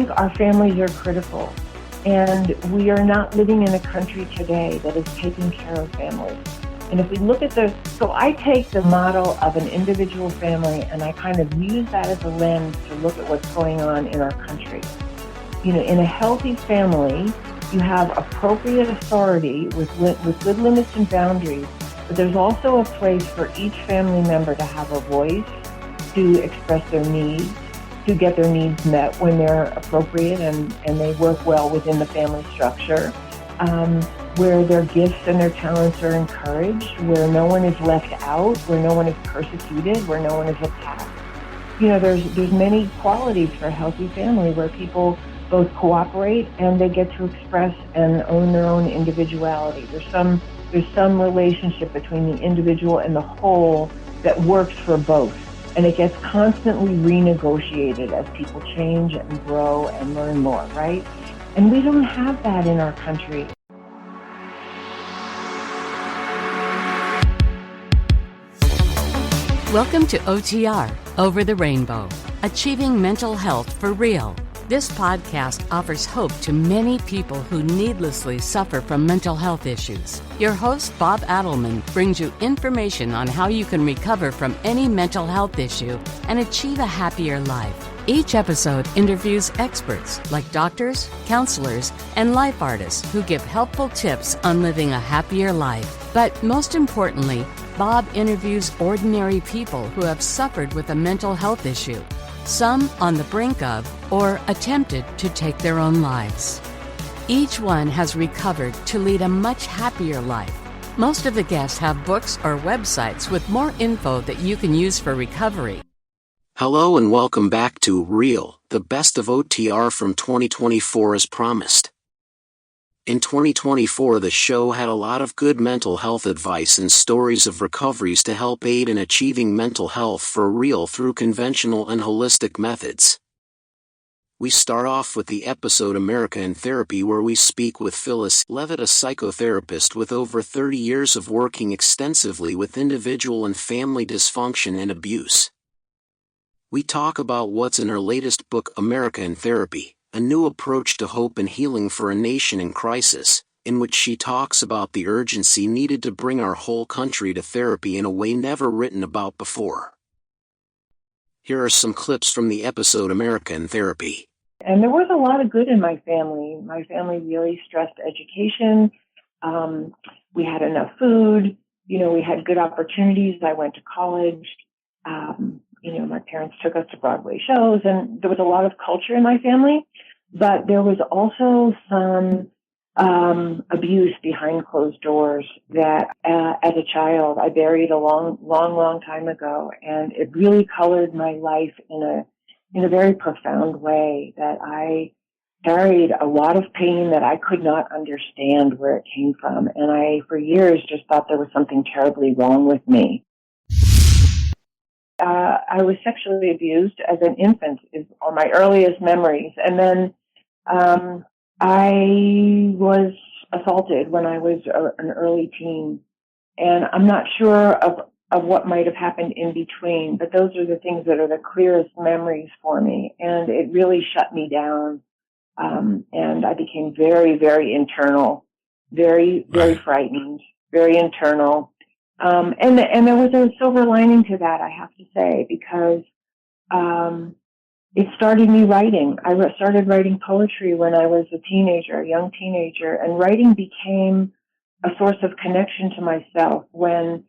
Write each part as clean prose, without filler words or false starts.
think our families are critical, and we are not living in a country today that is taking care of families. And if we look at so I take the model of an individual family and I kind of use that as a lens to look at what's going on in our country. In a healthy family, you have appropriate authority with good limits and boundaries, but there's also a place for each family member to have a voice, to express their needs, to get their needs met when they're appropriate and they work well within the family structure, where their gifts and their talents are encouraged, where no one is left out, where no one is persecuted, where no one is attacked. There's many qualities for a healthy family where people both cooperate and they get to express and own their own individuality. There's some relationship between the individual and the whole that works for both. And it gets constantly renegotiated as people change and grow and learn more, right? And we don't have that in our country. Welcome to OTR, Over the Rainbow, Achieving Mental Health for Real. This podcast offers hope to many people who needlessly suffer from mental health issues. Your host, Bob Adelman, brings you information on how you can recover from any mental health issue and achieve a happier life. Each episode interviews experts like doctors, counselors, and life artists who give helpful tips on living a happier life. But most importantly, Bob interviews ordinary people who have suffered with a mental health issue, some on the brink of or attempted to take their own lives. Each one has recovered to lead a much happier life. Most of the guests have books or websites with more info that you can use for recovery. Hello and welcome back to Real, the best of OTR from 2024 as promised. In 2024, the show had a lot of good mental health advice and stories of recoveries to help aid in achieving mental health for real through conventional and holistic methods. We start off with the episode America in Therapy, where we speak with Phyllis Levitt, a psychotherapist with over 30 years of working extensively with individual and family dysfunction and abuse. We talk about what's in her latest book, America in Therapy, a new approach to hope and healing for a nation in crisis, in which she talks about the urgency needed to bring our whole country to therapy in a way never written about before. Here are some clips from the episode America in Therapy. And there was a lot of good in my family. My family really stressed education. We had enough food. We had good opportunities. I went to college. My parents took us to Broadway shows, and there was a lot of culture in my family, but there was also some abuse behind closed doors that as a child I buried a long time ago, and it really colored my life in a very profound way, that I carried a lot of pain that I could not understand where it came from, and I for years just thought there was something terribly wrong with me. I was sexually abused as an infant are my earliest memories. And then I was assaulted when I was an early teen. And I'm not sure of what might have happened in between, but those are the things that are the clearest memories for me. And it really shut me down. And I became very, very internal, very, very frightened, very internal. And there was a silver lining to that, I have to say, because it started me writing. I started writing poetry when I was a young teenager, and writing became a source of connection to myself when,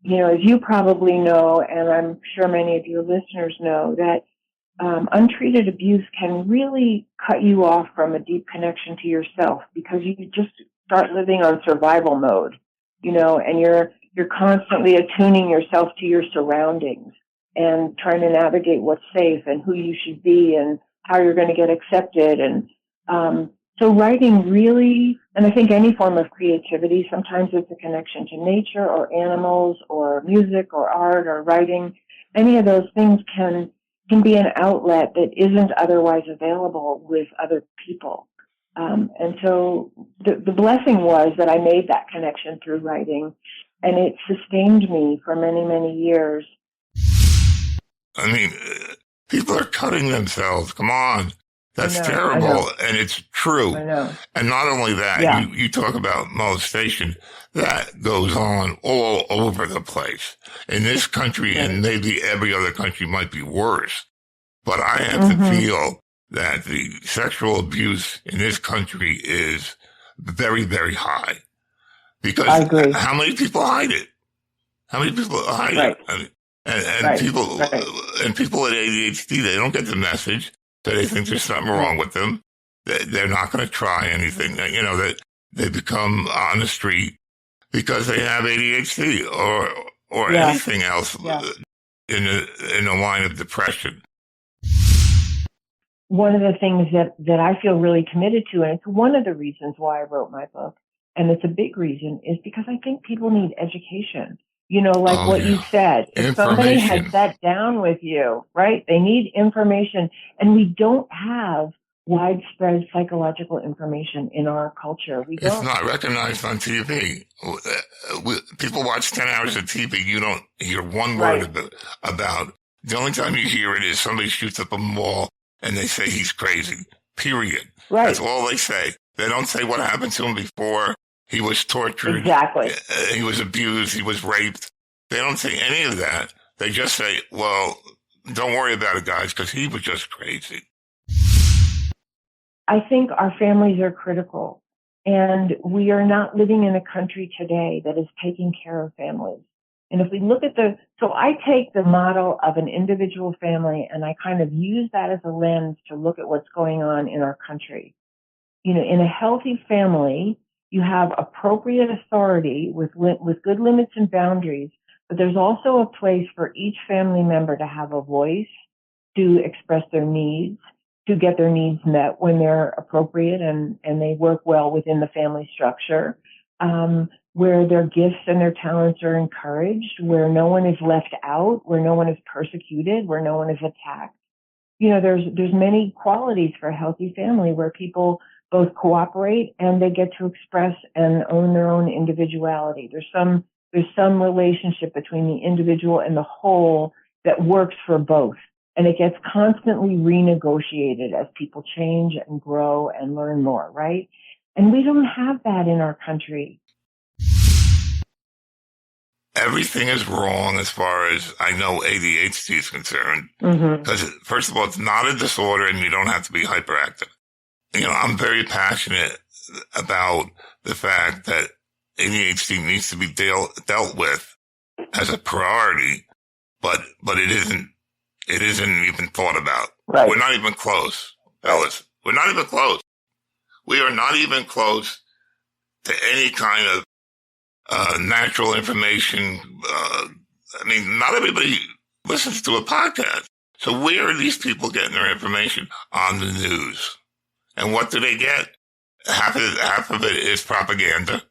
as you probably know, and I'm sure many of your listeners know, that untreated abuse can really cut you off from a deep connection to yourself, because you just start living on survival mode, and you're constantly attuning yourself to your surroundings and trying to navigate what's safe and who you should be and how you're going to get accepted. And so writing really, and I think any form of creativity, sometimes it's a connection to nature or animals or music or art or writing. Any of those things can be an outlet that isn't otherwise available with other people. And so the blessing was that I made that connection through writing, and it sustained me for many, many years. I mean, people are cutting themselves. Come on. That's I terrible, know, and it's true. I know. And not only that, Yeah, you talk about molestation. That goes on all over the place. In this country, and right. maybe every other country might be worse. But I have to Mm-hmm. feel that the sexual abuse in this country is very, very high. I Because agree. how many people hide it? How many people hide it? Right, I mean, and right, people right. and people with ADHD, they don't get the message, so they think there's something wrong with them. They're not going to try anything. You know, that they become on the street because they have ADHD or Yeah, anything else yeah. in the line of depression. One of the things that I feel really committed to, and it's one of the reasons why I wrote my book, and it's a big reason, is because I think people need education. Like Oh what you yeah, said, if somebody had information. sat down with you, right, they need information, and we don't have widespread psychological information in our culture. We It's don't. not recognized on TV. People watch 10 hours of TV. You don't hear one word Right, about. The only time you hear it is somebody shoots up a mall and they say he's crazy. Period. That's right, all they say. They don't say what happened to him before. He was tortured. exactly. He was abused. He was raped. They don't say any of that. They just say, well, don't worry about it, guys, because he was just crazy. I think our families are critical, and we are not living in a country today that is taking care of families. And if we look at so I take the model of an individual family and I kind of use that as a lens to look at what's going on in our country. In a healthy family, you have appropriate authority with good limits and boundaries, but there's also a place for each family member to have a voice, to express their needs, to get their needs met when they're appropriate and they work well within the family structure, where their gifts and their talents are encouraged, where no one is left out, where no one is persecuted, where no one is attacked. There's many qualities for a healthy family where people both cooperate and they get to express and own their own individuality. There's some relationship between the individual and the whole that works for both. And it gets constantly renegotiated as people change and grow and learn more, right? And we don't have that in our country. Everything is wrong as far as I know ADHD is concerned. Mm-hmm. Because, first of all, it's not a disorder and you don't have to be hyperactive. I'm very passionate about the fact that ADHD needs to be dealt with as a priority, but it isn't even thought about. Right. We're not even close, fellas. We're not even close. We are not even close to any kind of natural information. Not everybody listens to a podcast. So where are these people getting their information? On the news. And what do they get? Half of it is propaganda.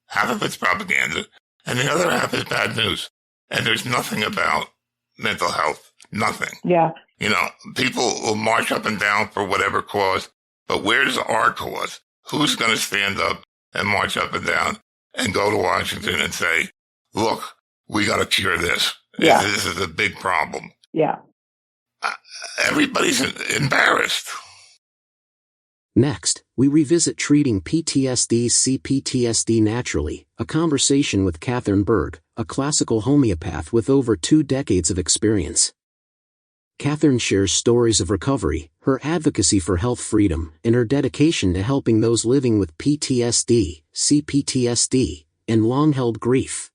Half of it's propaganda. And the other half is bad news. And there's nothing about mental health. Nothing. Yeah. People will march up and down for whatever cause, but where's our cause? Who's going to stand up and march up and down and go to Washington and say, look, we got to cure this. Yeah. This is a big problem. Yeah. Everybody's embarrassed. Next, we revisit treating PTSD CPTSD naturally, a conversation with Catherine Berg, a classical homeopath with over 2 decades of experience. Catherine shares stories of recovery, her advocacy for health freedom, and her dedication to helping those living with PTSD, CPTSD, and long-held grief.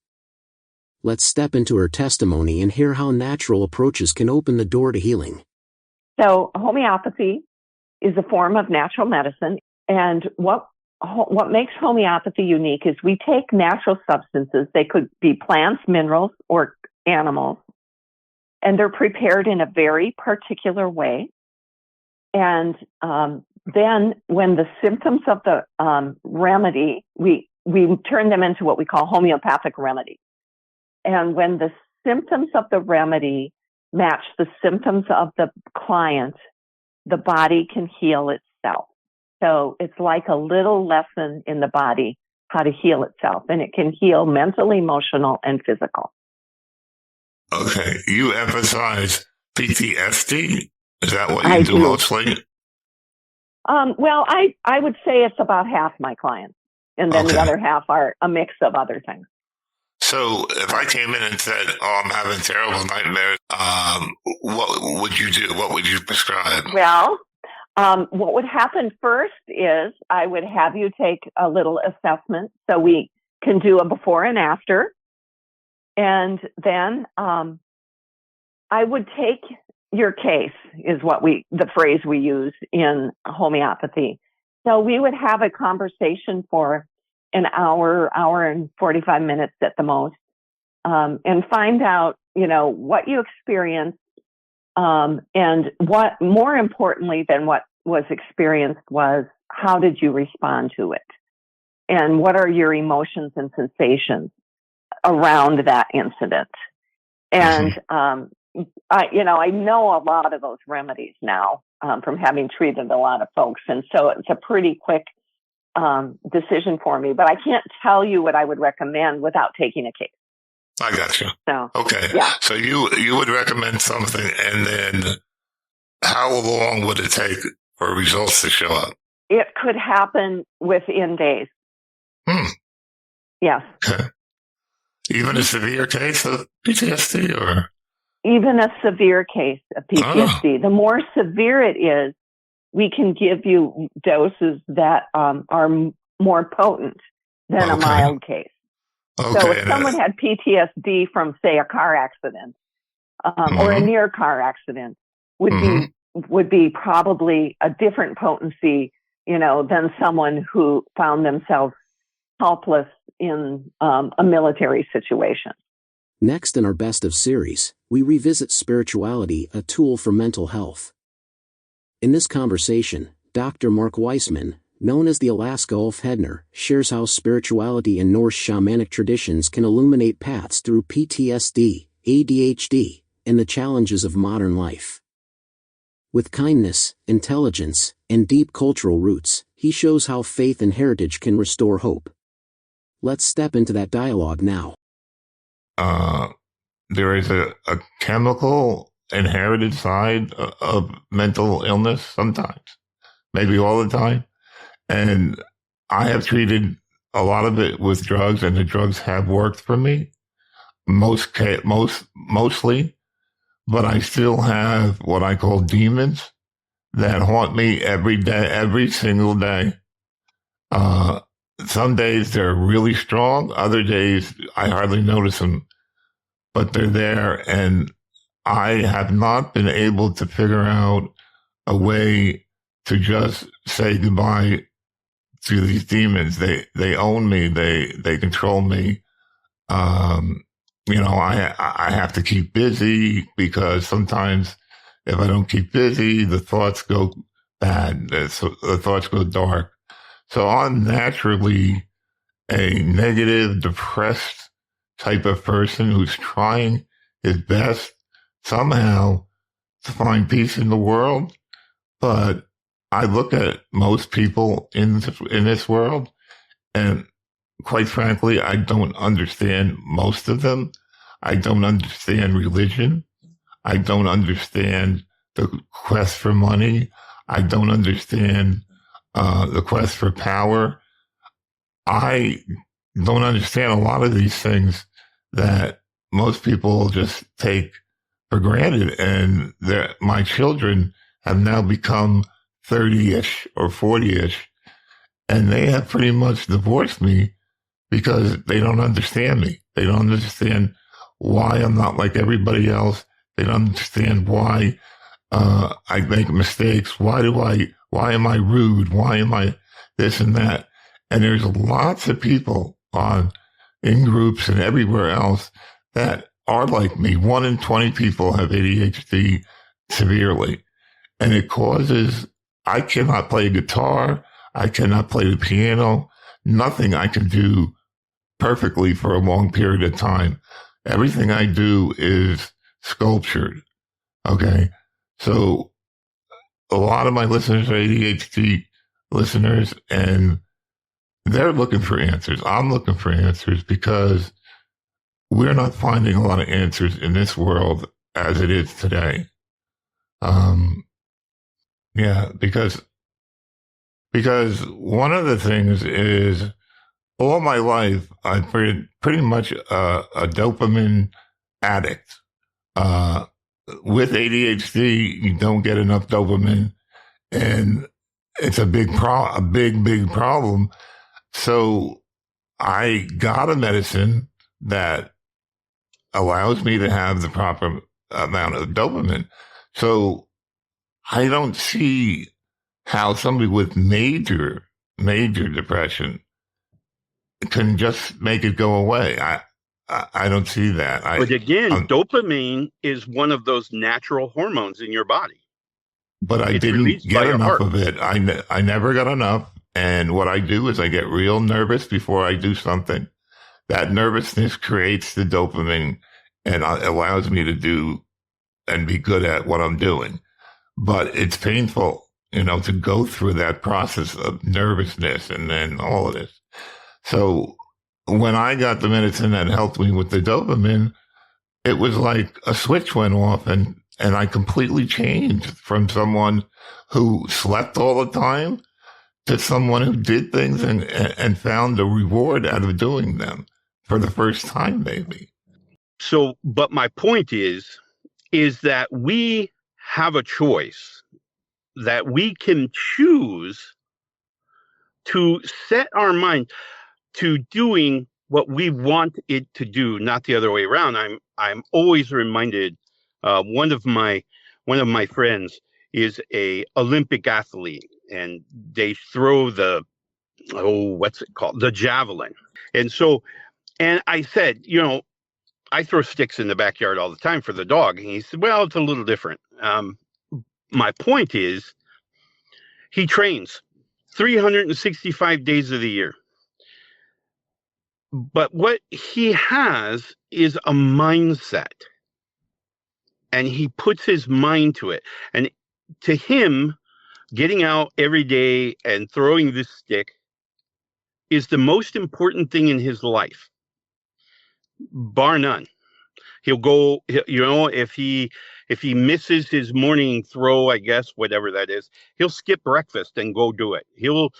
Let's step into her testimony and hear how natural approaches can open the door to healing. So homeopathy is a form of natural medicine. And what makes homeopathy unique is we take natural substances. They could be plants, minerals, or animals. And they're prepared in a very particular way. And then when the symptoms of the remedy, we turn them into what we call homeopathic remedy. And when the symptoms of the remedy match the symptoms of the client, the body can heal itself. So it's like a little lesson in the body, how to heal itself. And it can heal mental, emotional, and physical. Okay, you emphasize PTSD. Is that what you I do do. mostly? Well, I would say it's about half my clients, and then the other half are a mix of other things. So if I came in and said, "Oh, I'm having terrible nightmares," what would you do? What would you prescribe? Well, what would happen first is I would have you take a little assessment so we can do a before and after. And then I would take your case, is the phrase we use in homeopathy. So we would have a conversation for an hour and 45 minutes at the most, and find out, what you experienced, and what, more importantly than what was experienced, was how did you respond to it? And what are your emotions and sensations around that incident? And, I know a lot of those remedies now, from having treated a lot of folks. And so it's a pretty quick decision for me, but I can't tell you what I would recommend without taking a case. I got you. So, okay. Yeah. So you would recommend something, and then how long would it take for results to show up? It could happen within days. Yes. Okay. Even a severe case of PTSD, or? Even a severe case of PTSD. Oh. The more severe it is, we can give you doses that are more potent than a mild case. Okay. So if someone had PTSD from, say, a car accident, or a near car accident, would be probably a different potency, than someone who found themselves helpless in a military situation. Next in our Best of series, we revisit spirituality, a tool for mental health. In this conversation, Dr. Mark Weissman, known as the Alaska Ulf Hedner, shares how spirituality and Norse shamanic traditions can illuminate paths through PTSD, ADHD, and the challenges of modern life. With kindness, intelligence, and deep cultural roots, he shows how faith and heritage can restore hope. Let's step into that dialogue now. There is a chemical inherited side of mental illness sometimes, maybe all the time. And I have treated a lot of it with drugs, and the drugs have worked for me, mostly, but I still have what I call demons that haunt me every day, every single day. Some days they're really strong. Other days I hardly notice them, but they're there. And I have not been able to figure out a way to just say goodbye to these demons. They own me. They control me. I have to keep busy, because sometimes if I don't keep busy, the thoughts go bad. The thoughts go dark. So I'm naturally a negative, depressed type of person who's trying his best somehow to find peace in the world. But I look at most people in this world, and quite frankly, I don't understand most of them. I don't understand religion. I don't understand the quest for money. I don't understand the quest for power. I don't understand a lot of these things that most people just take for granted. And my children have now become 30-ish or 40-ish, and they have pretty much divorced me because they don't understand me. They don't understand why I'm not like everybody else. They don't understand why I make mistakes. Why am I rude? Why am I this and that? And there's lots of people in groups and everywhere else that are like me. 1 in 20 people have ADHD severely. And it causes, I cannot play guitar. I cannot play the piano. Nothing I can do perfectly for a long period of time. Everything I do is sculptured. Okay. So a lot of my listeners are ADHD listeners, and they're looking for answers. I'm looking for answers because we're not finding a lot of answers in this world as it is today. Because Because one of the things is all my life, I'm pretty much a dopamine addict. With ADHD, you don't get enough dopamine, and it's a big problem. So I got a medicine that allows me to have the proper amount of dopamine. So I don't see how somebody with major depression can just make it go away. I don't see that. But again, dopamine is one of those natural hormones in your body. But I didn't get enough of it. I never got enough. And what I do is I get real nervous before I do something. That nervousness creates the dopamine and allows me to do and be good at what I'm doing. But it's painful, to go through that process of nervousness and then all of this. So when I got the medicine that helped me with the dopamine, it was like a switch went off and I completely changed from someone who slept all the time to someone who did things and found a reward out of doing them for the first time, maybe. So, but my point is that we have a choice, that we can choose to set our mind to doing what we want it to do, not the other way around. I'm always reminded, one of my friends is a Olympic athlete, and they throw what's it called? The javelin. And I said, I throw sticks in the backyard all the time for the dog. And he said, well, it's a little different. My point is, he trains 365 days of the year. But what he has is a mindset, and he puts his mind to it. And to him, getting out every day and throwing this stick is the most important thing in his life, bar none. He'll go, if he misses his morning throw, I guess, whatever that is, he'll skip breakfast and go do it. He'll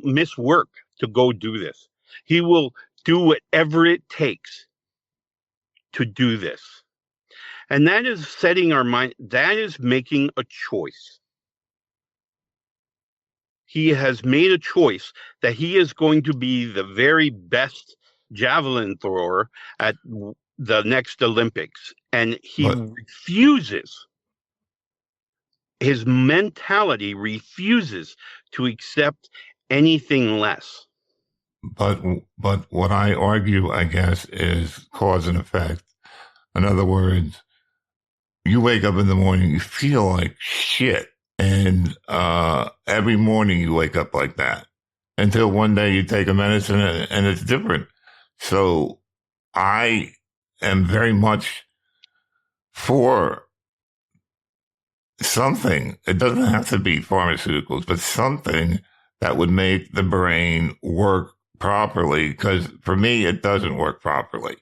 miss work to go do this. He will do whatever it takes to do this. And that is setting our mind, that is making a choice. He has made a choice that he is going to be the very best javelin thrower at the next Olympics. And he refuses, his mentality refuses to accept anything less. But what I argue, I guess, is cause and effect. In other words, you wake up in the morning, you feel like shit. And every morning you wake up like that until one day you take a medicine and it's different. So I am very much for something. It doesn't have to be pharmaceuticals, but something that would make the brain work properly, because for me, it doesn't work properly.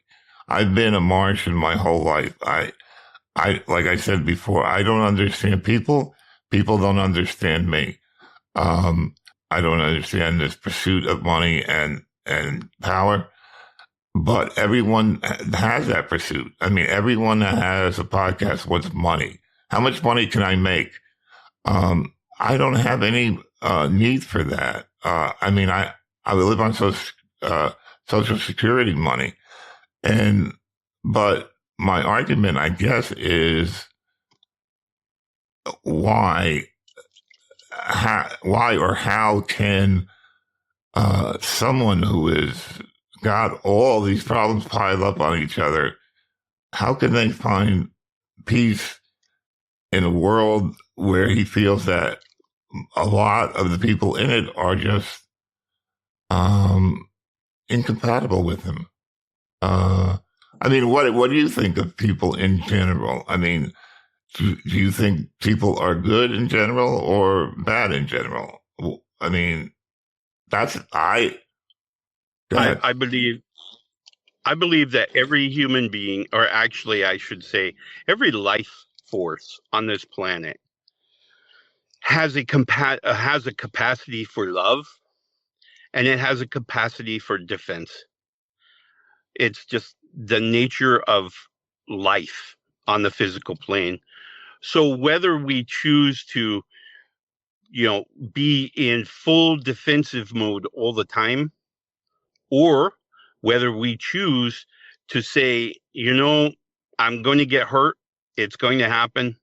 I've been a Martian my whole life. I like I said before, I don't understand people. People don't understand me. I don't understand this pursuit of money and power, but everyone has that pursuit. I mean, everyone that has a podcast wants money. How much money can I make? I don't have any need for that. I mean, I live on Social Security money. But my argument, I guess, is why or how can someone who has got all these problems piled up on each other, how can they find peace in a world where he feels that a lot of the people in it are just incompatible with him? I mean, what do you think of people in general? I mean, do you think people are good in general or bad in general? I mean, I believe that every human being, or actually I should say every life force on this planet, has a capacity for love, and it has a capacity for defense. It's just the nature of life on the physical plane. So whether we choose to, be in full defensive mode all the time, or whether we choose to say, I'm going to get hurt, it's going to happen,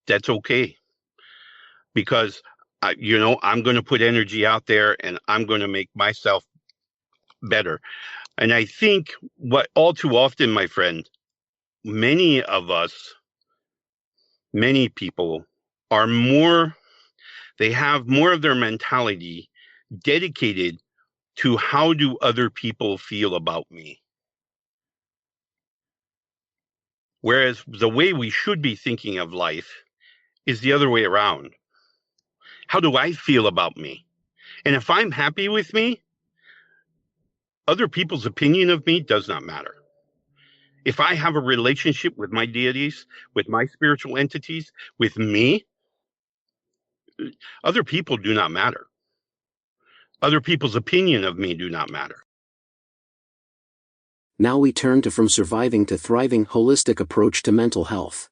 that's okay. Because, I'm going to put energy out there and I'm going to make myself better. And I think what all too often, my friend, many people they have more of their mentality dedicated to how do other people feel about me. Whereas the way we should be thinking of life is the other way around. How do I feel about me? And if I'm happy with me, other people's opinion of me does not matter. If I have a relationship with my deities, with my spiritual entities, with me, other people do not matter. Other people's opinion of me do not matter. Now we turn to From Surviving to Thriving: Holistic Approach to Mental Health.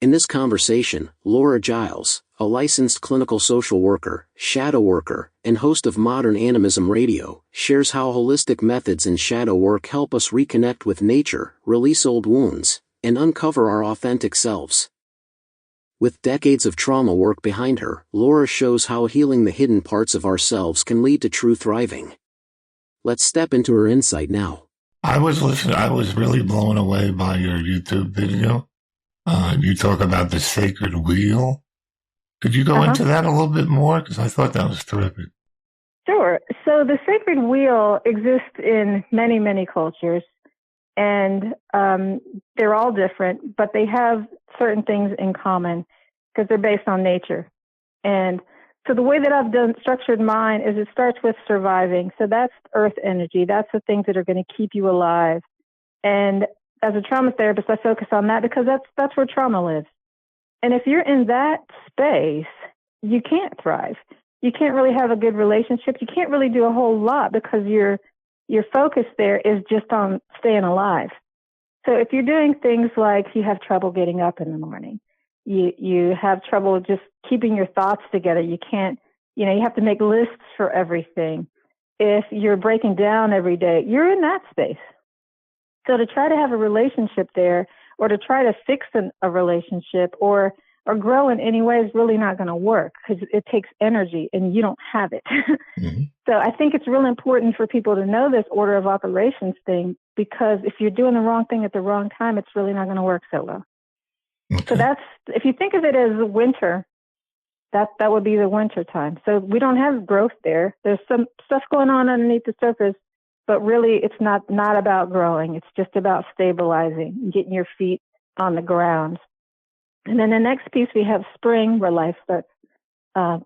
In this conversation, Laura Giles, a licensed clinical social worker, shadow worker, and host of Modern Animism Radio, shares how holistic methods and shadow work help us reconnect with nature, release old wounds, and uncover our authentic selves. With decades of trauma work behind her, Laura shows how healing the hidden parts of ourselves can lead to true thriving. Let's step into her insight now. I was really blown away by your YouTube video. You talk about the sacred wheel. Could you go into that a little bit more? Because I thought that was terrific. Sure. So the sacred wheel exists in many, many cultures, and they're all different, but they have certain things in common because they're based on nature. And so the way that I've structured mine is it starts with surviving. So that's earth energy. That's the things that are going to keep you alive. And as a trauma therapist, I focus on that because that's where trauma lives. And if you're in that space, you can't thrive. You can't really have a good relationship. You can't really do a whole lot because your focus there is just on staying alive. So if you're doing things like you have trouble getting up in the morning, you have trouble just keeping your thoughts together. You can't, you have to make lists for everything. If you're breaking down every day, you're in that space. So to try to have a relationship there, or to try to fix a relationship or grow in any way is really not going to work because it takes energy and you don't have it. Mm-hmm. So I think it's really important for people to know this order of operations thing, because if you're doing the wrong thing at the wrong time, it's really not going to work so well. Okay. So if you think of it as winter, that would be the winter time. So we don't have growth there. There's some stuff going on underneath the surface, but really it's not about growing. It's just about stabilizing and getting your feet on the ground. And then the next piece, we have spring, where life starts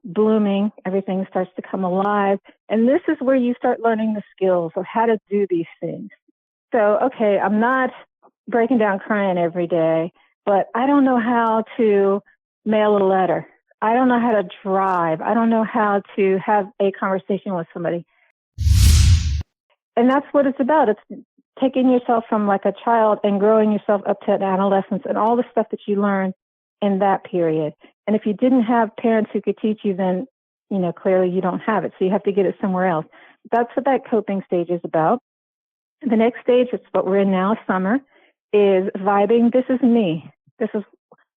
blooming. Everything starts to come alive. And this is where you start learning the skills of how to do these things. So, okay, I'm not breaking down crying every day, but I don't know how to mail a letter. I don't know how to drive. I don't know how to have a conversation with somebody. And that's what it's about. It's taking yourself from like a child and growing yourself up to an adolescence and all the stuff that you learn in that period. And if you didn't have parents who could teach you, then, clearly you don't have it. So you have to get it somewhere else. That's what that coping stage is about. The next stage, it's what we're in now, summer, is vibing. This is me. This is,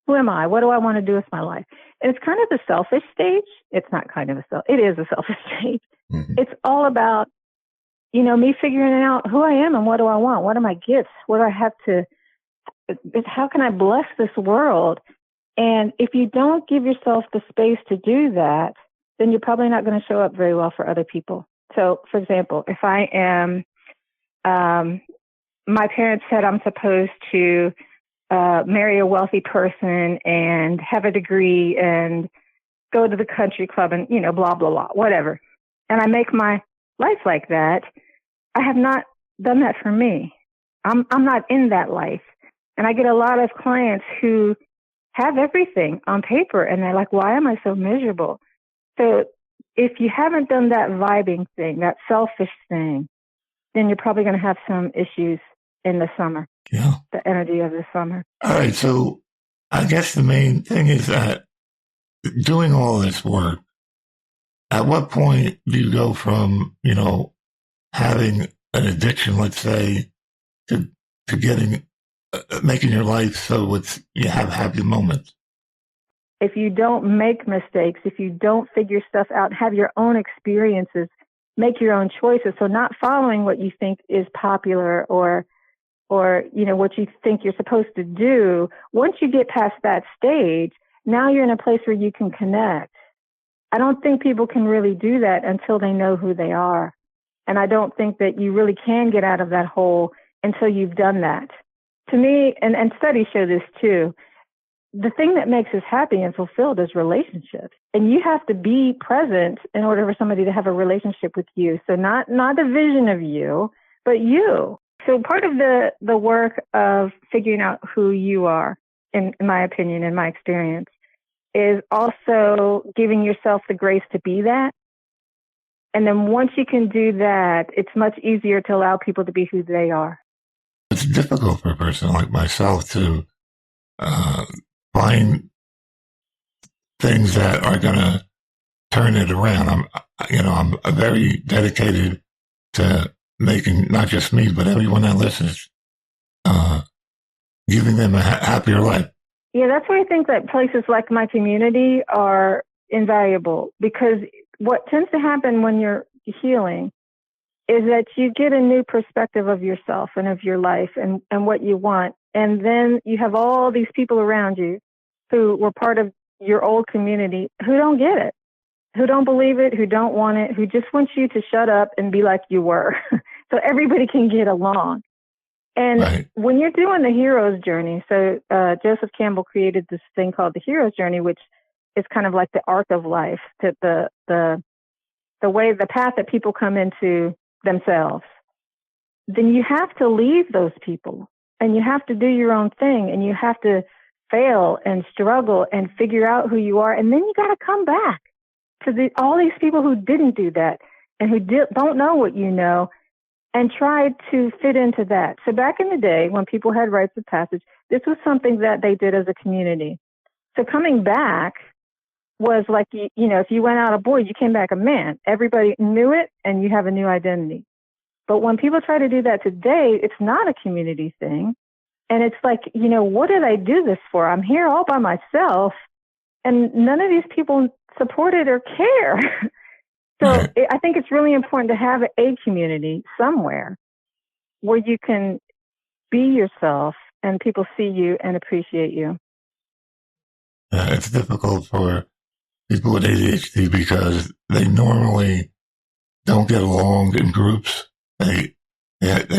who am I? What do I want to do with my life? And it's kind of the selfish stage. It's not kind of it is a selfish stage. Mm-hmm. It's all about, me figuring out who I am and what do I want? What are my gifts? What do I have to, how can I bless this world? And if you don't give yourself the space to do that, then you're probably not going to show up very well for other people. So, for example, if I am, my parents said I'm supposed to marry a wealthy person and have a degree and go to the country club and, blah, blah, blah, whatever. And I make my life like that. I have not done that for me. I'm not in that life. And I get a lot of clients who have everything on paper, and they're like, why am I so miserable? So if you haven't done that vibing thing, that selfish thing, then you're probably going to have some issues in the summer. Yeah. The energy of the summer. All right. So I guess the main thing is that doing all this work, at what point do you go from, having an addiction, let's say, to getting, making your life so you have happy moments? If you don't make mistakes, if you don't figure stuff out, have your own experiences, make your own choices. So not following what you think is popular or what you think you're supposed to do. Once you get past that stage, now you're in a place where you can connect. I don't think people can really do that until they know who they are. And I don't think that you really can get out of that hole until you've done that. To me, and studies show this too, the thing that makes us happy and fulfilled is relationships. And you have to be present in order for somebody to have a relationship with you. So not a vision of you, but you. So part of the work of figuring out who you are, in my opinion, in my experience, is also giving yourself the grace to be that. And then once you can do that, it's much easier to allow people to be who they are. It's difficult for a person like myself to find things that are going to turn it around. I'm very dedicated to making not just me, but everyone that listens, giving them a happier life. Yeah, that's why I think that places like my community are invaluable, because what tends to happen when you're healing is that you get a new perspective of yourself and of your life and what you want. And then you have all these people around you who were part of your old community who don't get it, who don't believe it, who don't want it, who just want you to shut up and be like you were. So everybody can get along. And right. When you're doing the hero's journey, so Joseph Campbell created this thing called the hero's journey, which is kind of like the arc of life, that the path that people come into themselves. Then you have to leave those people and you have to do your own thing and you have to fail and struggle and figure out who you are. And then you got to come back to all these people who didn't do that and who don't know what you know, and try to fit into that. So back in the day when people had rites of passage, this was something that they did as a community. So coming back was like, if you went out a boy, you came back a man. Everybody knew it and you have a new identity. But when people try to do that today, it's not a community thing. And it's like, what did I do this for? I'm here all by myself and none of these people support it or care. So I think it's really important to have a community somewhere where you can be yourself and people see you and appreciate you. It's difficult for people with ADHD because they normally don't get along in groups. They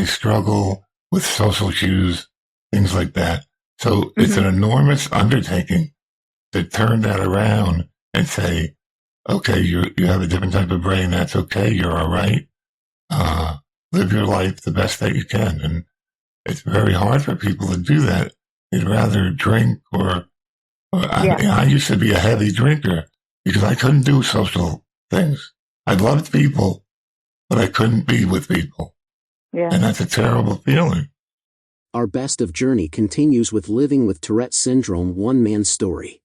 struggle with social cues, things like that. So it's an enormous undertaking to turn that around and say, okay, you have a different type of brain. That's okay. You're all right. Live your life the best that you can. And it's very hard for people to do that. They'd rather drink I used to be a heavy drinker because I couldn't do social things. I loved people, but I couldn't be with people. Yeah. And that's a terrible feeling. Our Best of Journey continues with Living with Tourette Syndrome one-man story.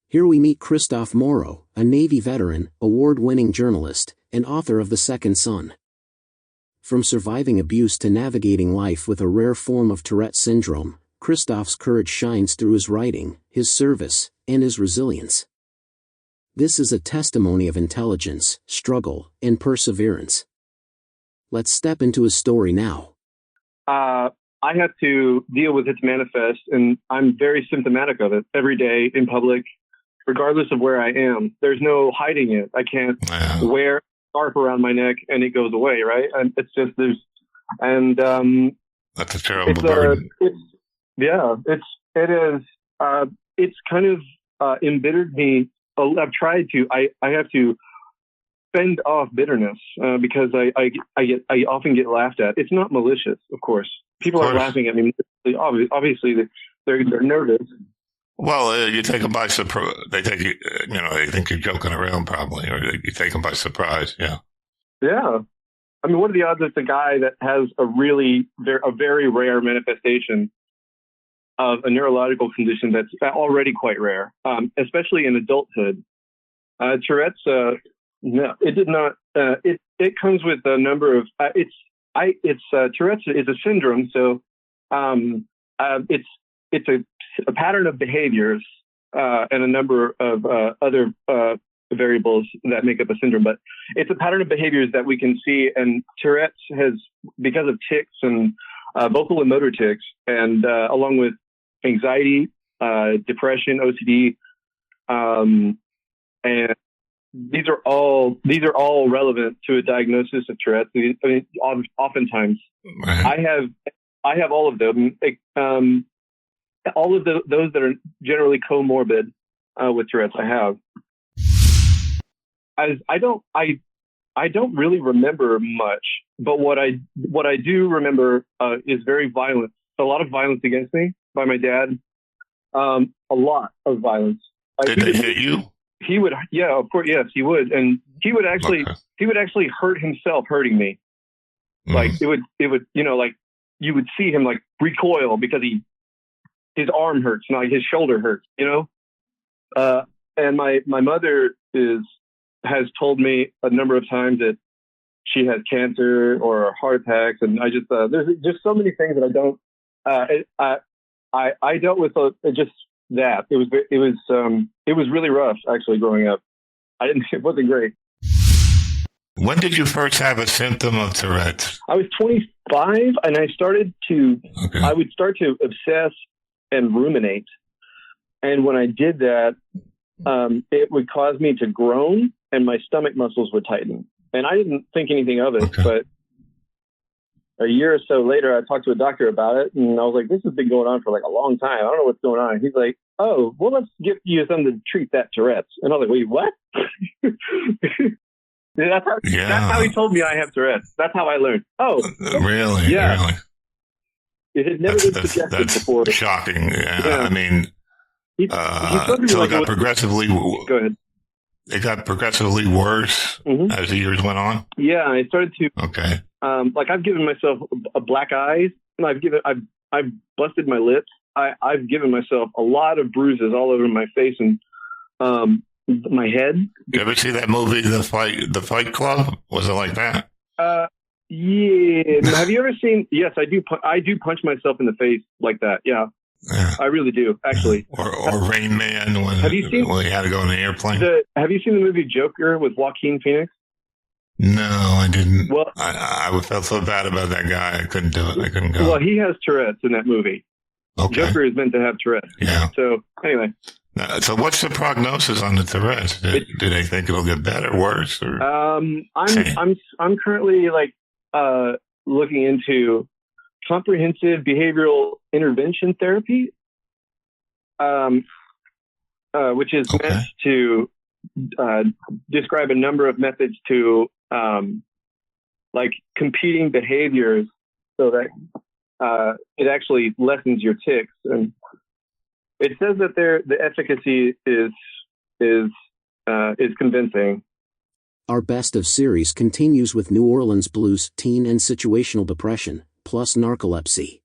Here we meet Christophe Moreau, a Navy veteran, award-winning journalist, and author of The Second Son. From surviving abuse to navigating life with a rare form of Tourette syndrome, Christophe's courage shines through his writing, his service, and his resilience. This is a testimony of intelligence, struggle, and perseverance. Let's step into his story now. I had to deal with its manifest, and I'm very symptomatic of it every day in public, regardless of where I am. There's no hiding it. I can't wear a scarf around my neck and it goes away, right? And it's just that's a terrible burden. It's kind of embittered me. I've tried to. I have to fend off bitterness because I often get laughed at. It's not malicious, of course. People are laughing at me. Obviously, they're nervous. Well, you take them by surprise. They take you, they think you're joking around probably, or you take them by surprise. Yeah. Yeah. I mean, what are the odds that the guy that has a very rare manifestation of a neurological condition that's already quite rare, especially in adulthood? Tourette's, no, it did not. It comes with a number of. Tourette's is a syndrome, so it's a pattern of behaviors and a number of other variables that make up a syndrome. But it's a pattern of behaviors that we can see, and Tourette's has, because of tics and vocal and motor tics, and along with anxiety, depression, OCD, and these are all relevant to a diagnosis of Tourette's. I mean, oftentimes, Right. I have all of them. All of those that are generally comorbid with Tourette's, I have. I don't really remember much, but what I do remember is very violent. A lot of violence against me by my dad. A lot of violence. Did they hit you? He would, yeah, of course, yes, he would, and he would actually hurt himself hurting me. Like it would, like you would see him like recoil because his arm hurts, not his shoulder hurts, and my mother has told me a number of times that she has cancer or heart attacks, and I just there's just so many things that I don't. I dealt with just that. It was really rough actually growing up. It wasn't great. When did you first have a symptom of Tourette's? I was 25, and I started to. Okay. I would start to obsess and ruminate, and when I did that, it would cause me to groan, and my stomach muscles would tighten. And I didn't think anything of it, Okay. but a year or so later, I talked to a doctor about it, and I was like, "This has been going on for like a long time. I don't know what's going on." He's like, "Oh, well, let's give you something to treat that Tourette's." And I was like, "Wait, what?" That's how he told me I have Tourette's. That's how I learned. Oh, Really? Yeah. Really? it had never been suggested That's before. shocking. Yeah. Yeah. I mean, He told me so like it got it was- progressively. Go ahead. It got progressively worse Mhm. as the years went on. Yeah, I started to Okay. like I've given myself a black eyes, and I've busted my lips. I've given myself a lot of bruises all over my face and my head. You ever see that movie, The Fight Club? Was it like that? Yeah. Have you ever seen? Yes, I do. I do punch myself in the face like that. Yeah, Yeah. I really do. Actually, Or Rain Man when Have you seen- he had to go in the airplane? have you seen the movie Joker with Joaquin Phoenix? No, I didn't. Well- I felt so bad about that guy. I couldn't do it. I couldn't go. Well, he has Tourette's in that movie. Okay. Joker is meant to have Tourette's. Yeah. So anyway, So what's the prognosis on the Tourette's? Do they think it'll get better, worse, or? I'm currently like looking into comprehensive behavioral intervention therapy, which is Okay. meant to describe a number of methods to like competing behaviors so that it actually lessens your tics. And it says that the efficacy is convincing. Our best of series continues with New Orleans blues, teen and situational depression, plus narcolepsy.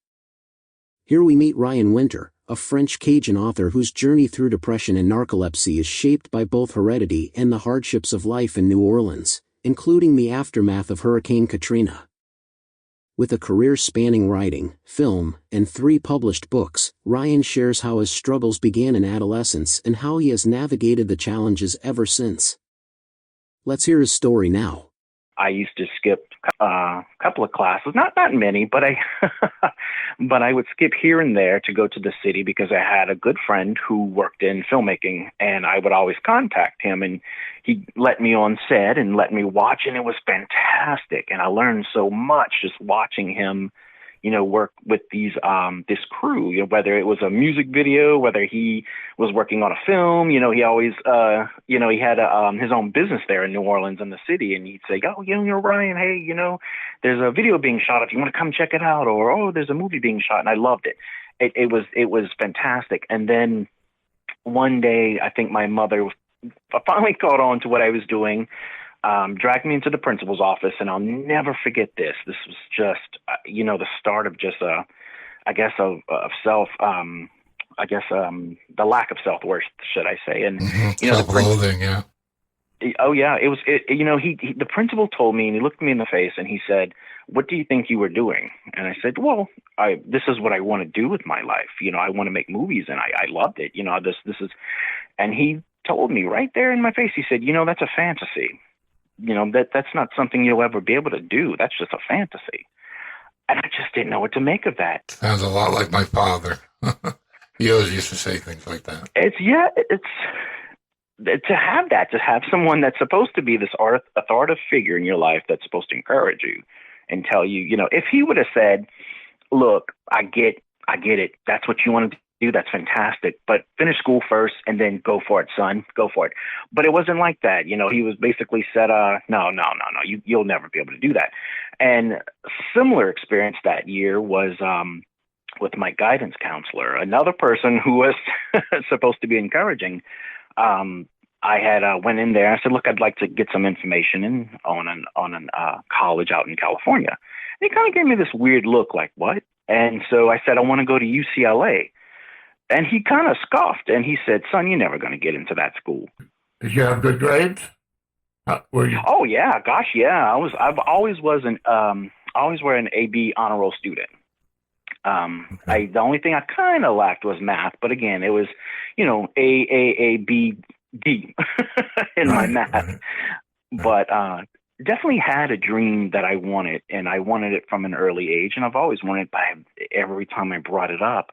Here we meet Ryan Winter, a French Cajun author whose journey through depression and narcolepsy is shaped by both heredity and the hardships of life in New Orleans, including the aftermath of Hurricane Katrina. With a career spanning writing, film, and 3 published books, Ryan shares how his struggles began in adolescence and how he has navigated the challenges ever since. Let's hear his story now. I used to skip a couple of classes, not many, but I would skip here and there to go to the city because I had a good friend who worked in filmmaking, and I would always contact him, and he let me on set and let me watch, and it was fantastic. And I learned so much just watching him, work with this crew, whether it was a music video, whether he was working on a film, he always, he had his own business there in New Orleans in the city. And he'd say, "Oh, you're Ryan. Hey, there's a video being shot if you want to come check it out," or, "Oh, there's a movie being shot." And I loved it. It was fantastic. And then one day, I think my mother finally caught on to what I was doing, dragged me into the principal's office, and I'll never forget this. This was just, the start of just of self, the lack of self-worth, should I say. And, self-loathing, yeah. Oh yeah, it was. The principal told me, and he looked me in the face, and he said, "What do you think you were doing?" And I said, "Well, this is what I want to do with my life. I want to make movies, and I loved it. This is." And he told me right there in my face. He said, "That's a fantasy. That's not something you'll ever be able to do. That's just a fantasy." And I just didn't know what to make of that. Sounds a lot like my father. He always used to say things like that. To have someone that's supposed to be this authoritative figure in your life that's supposed to encourage you and tell you, if he would have said, "Look, I get it. That's what you want to do. That's fantastic. But finish school first and then go for it, son. Go for it." But it wasn't like that. He was basically said, no, you'll never be able to do that. And similar experience that year was with my guidance counselor, another person who was supposed to be encouraging. I had went in there. I said, "Look, I'd like to get some information on an college out in California." And he kind of gave me this weird look, like, "What?" And so I said, "I want to go to UCLA." And he kind of scoffed, and he said, "Son, you're never going to get into that school." Did you have good grades? Were you? Oh yeah, gosh, yeah. I always were an AB honor roll student. The only thing I kind of lacked was math, but again, it was, A, B, D in my math. Right. But definitely had a dream that I wanted, and I wanted it from an early age, and I've always wanted. But every time I brought it up,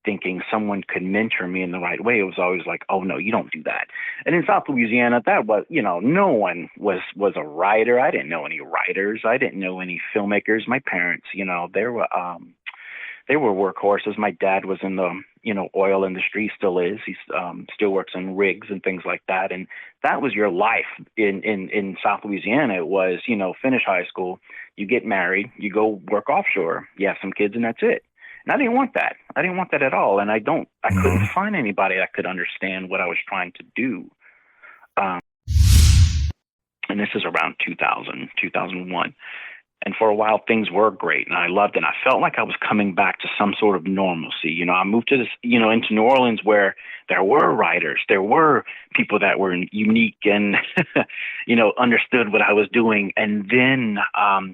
thinking someone could mentor me in the right way, it was always like, "Oh no, you don't do that." And in South Louisiana, that was, no one was a writer. I didn't know any writers. I didn't know any filmmakers. My parents, they were workhorses. My dad was in the, oil industry, still is. He still works in rigs and things like that. And that was your life in South Louisiana. It was, finish high school, you get married, you go work offshore, you have some kids, and that's it. And I didn't want that. I didn't want that at all. And I couldn't find anybody that could understand what I was trying to do. And this is around 2000, 2001. And for a while, things were great, and I loved it. And I felt like I was coming back to some sort of normalcy. I moved to this, into New Orleans, where there were writers, there were people that were unique and, understood what I was doing. And then,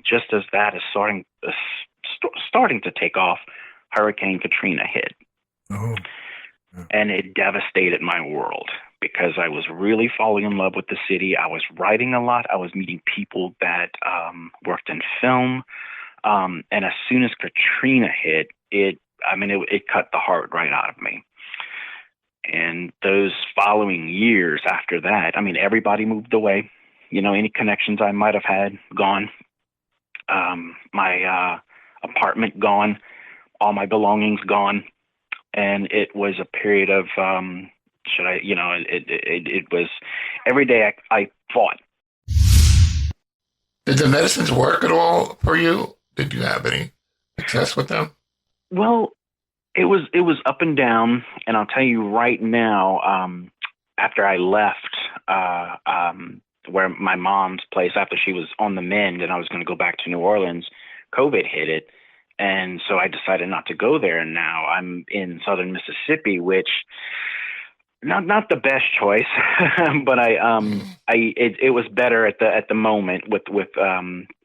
just as that is starting to take off, Hurricane Katrina hit. Oh. And it devastated my world, because I was really falling in love with the city. I was writing a lot. I was meeting people that worked in film. And as soon as Katrina hit, it cut the heart right out of me. And those following years after that, everybody moved away. Any connections I might have had, gone. My apartment, gone. All my belongings, gone. And it was a period of, it was every day I fought. Did the medicines work at all for you? Did you have any success with them? Well, it was up and down. And I'll tell you right now, after I left, where my mom's place, after she was on the mend and I was going to go back to New Orleans, COVID hit it. And so I decided not to go there. And now I'm in southern Mississippi, which not the best choice, but it was better at the moment with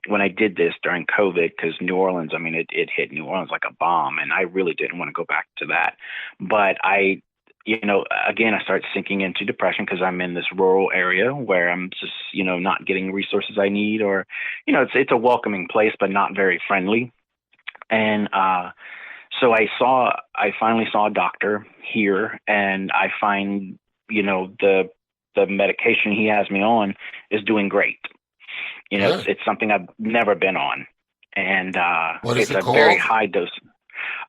when I did this during COVID, because New Orleans, it hit New Orleans like a bomb, and I really didn't want to go back to that. But again, I started sinking into depression because I'm in this rural area where I'm just, not getting resources I need, or, it's a welcoming place, but not very friendly. And so I finally saw a doctor here, and I find, the medication he has me on is doing great. It's something I've never been on. And it's a very high dose.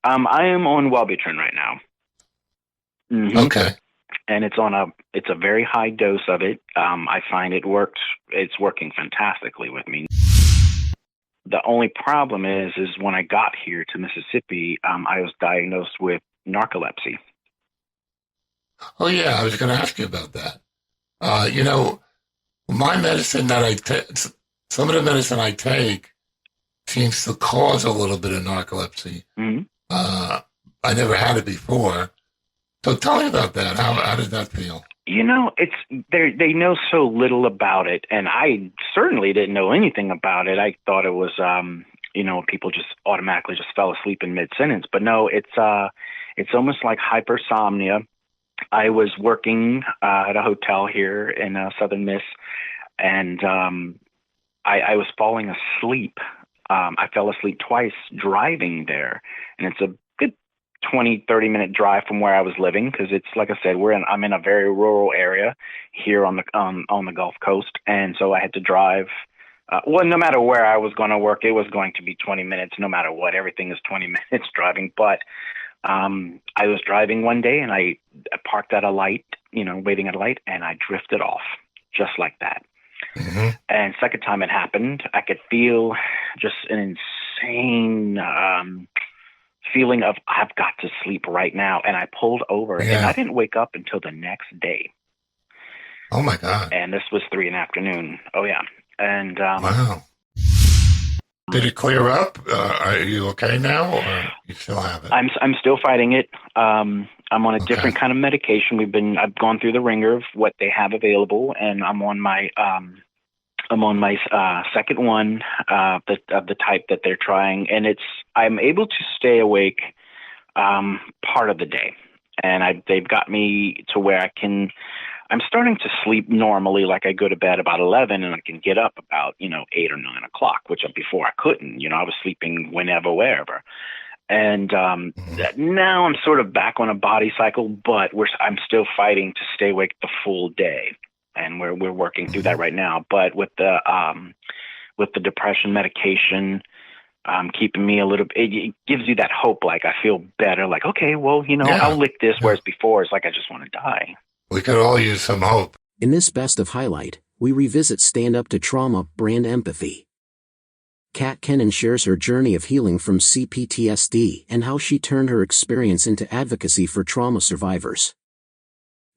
I am on Wellbutrin right now. Mm-hmm. Okay. And it's a very high dose of it. I find it's working fantastically with me. The only problem is when I got here to Mississippi, I was diagnosed with narcolepsy. Oh, yeah, I was going to ask you about that. My medicine that I take, some of the medicine I take seems to cause a little bit of narcolepsy. Mm-hmm. I never had it before. So tell me about that. How did that feel? It's they know so little about it, and I certainly didn't know anything about it. I thought it was, people just automatically just fell asleep in mid-sentence. But no, it's almost like hypersomnia. I was working at a hotel here in Southern Miss, and I was falling asleep. I fell asleep twice driving there, and it's a good 20, 30-minute drive from where I was living, because it's, like I said, I'm in a very rural area here on the Gulf Coast, and so I had to drive. No matter where I was going to work, it was going to be 20 minutes, no matter what. Everything is 20 minutes driving, but I was driving one day, and I parked at a light, waiting at a light, and I drifted off just like that. Mm-hmm. And second time it happened, I could feel just an insane feeling of, I've got to sleep right now. And I pulled over, and I didn't wake up until the next day. Oh, my God. And this was 3 PM. Oh, yeah. And wow. Did it clear up? Are you okay now, or you still have it? I'm still fighting it. I'm on a different kind of medication. I've gone through the ringer of what they have available, and I'm on my second one of the type that they're trying, and I'm able to stay awake part of the day, and they've got me to where I'm starting to sleep normally. Like I go to bed about 11 and I can get up about 8 or 9 o'clock, which before I couldn't. I was sleeping whenever, wherever. And now I'm sort of back on a body cycle, but I'm still fighting to stay awake the full day, and we're working through that right now. But with the depression medication, keeping me a little. It gives you that hope. Like I feel better. Like okay, well I'll lick this. Whereas before it's like I just want to die. We could all use some hope. In this Best of Highlight, we revisit Stand Up to Trauma brand empathy. Kat Kennan shares her journey of healing from CPTSD and how she turned her experience into advocacy for trauma survivors.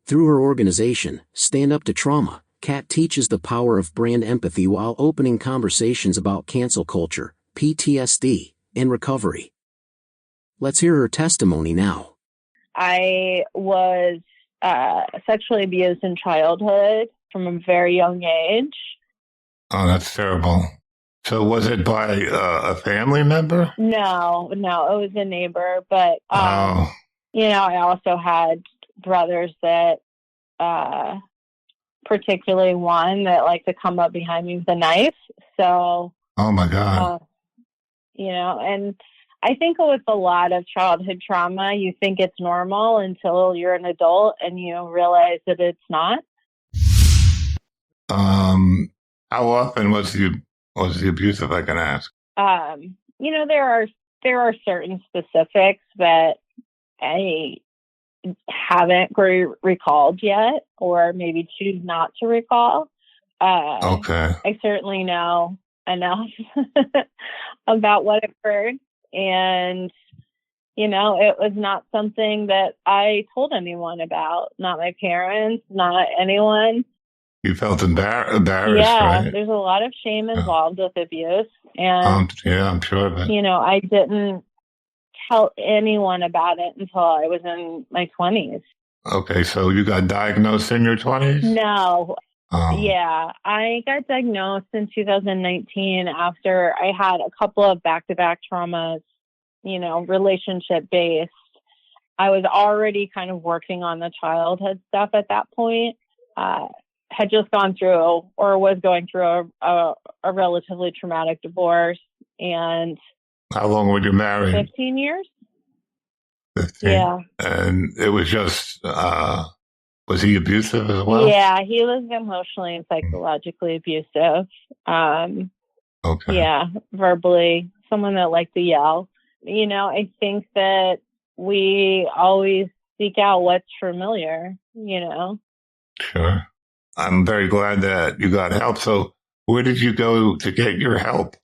Through her organization, Stand Up to Trauma, Kat teaches the power of brand empathy while opening conversations about cancel culture, PTSD, and recovery. Let's hear her testimony now. I was sexually abused in childhood from a very young age. Oh, that's terrible. So was it by a family member? No, it was a neighbor. But, I also had brothers that, particularly one that liked to come up behind me with a knife. So, oh my God. And I think with a lot of childhood trauma, you think it's normal until you're an adult and you realize that it's not. How often was the abuse, if I can ask? There are certain specifics that I haven't recalled yet, or maybe choose not to recall. Okay. I certainly know enough about what occurred. And, it was not something that I told anyone about, not my parents, not anyone. You felt embarrassed, yeah, right? There's a lot of shame involved with abuse. And, I'm sure of it. I didn't tell anyone about it until I was in my 20s. Okay, so you got diagnosed in your 20s? No. Yeah, I got diagnosed in 2019 after I had a couple of back-to-back traumas, relationship-based. I was already kind of working on the childhood stuff at that point. Had just gone through or was going through a relatively traumatic divorce. And how long were you married? 15 years. 15? Yeah. And it was just... was he abusive as well? Yeah, he was emotionally and psychologically abusive. Okay. Yeah, verbally, someone that liked to yell. I think that we always seek out what's familiar, Sure. I'm very glad that you got help. So where did you go to get your help?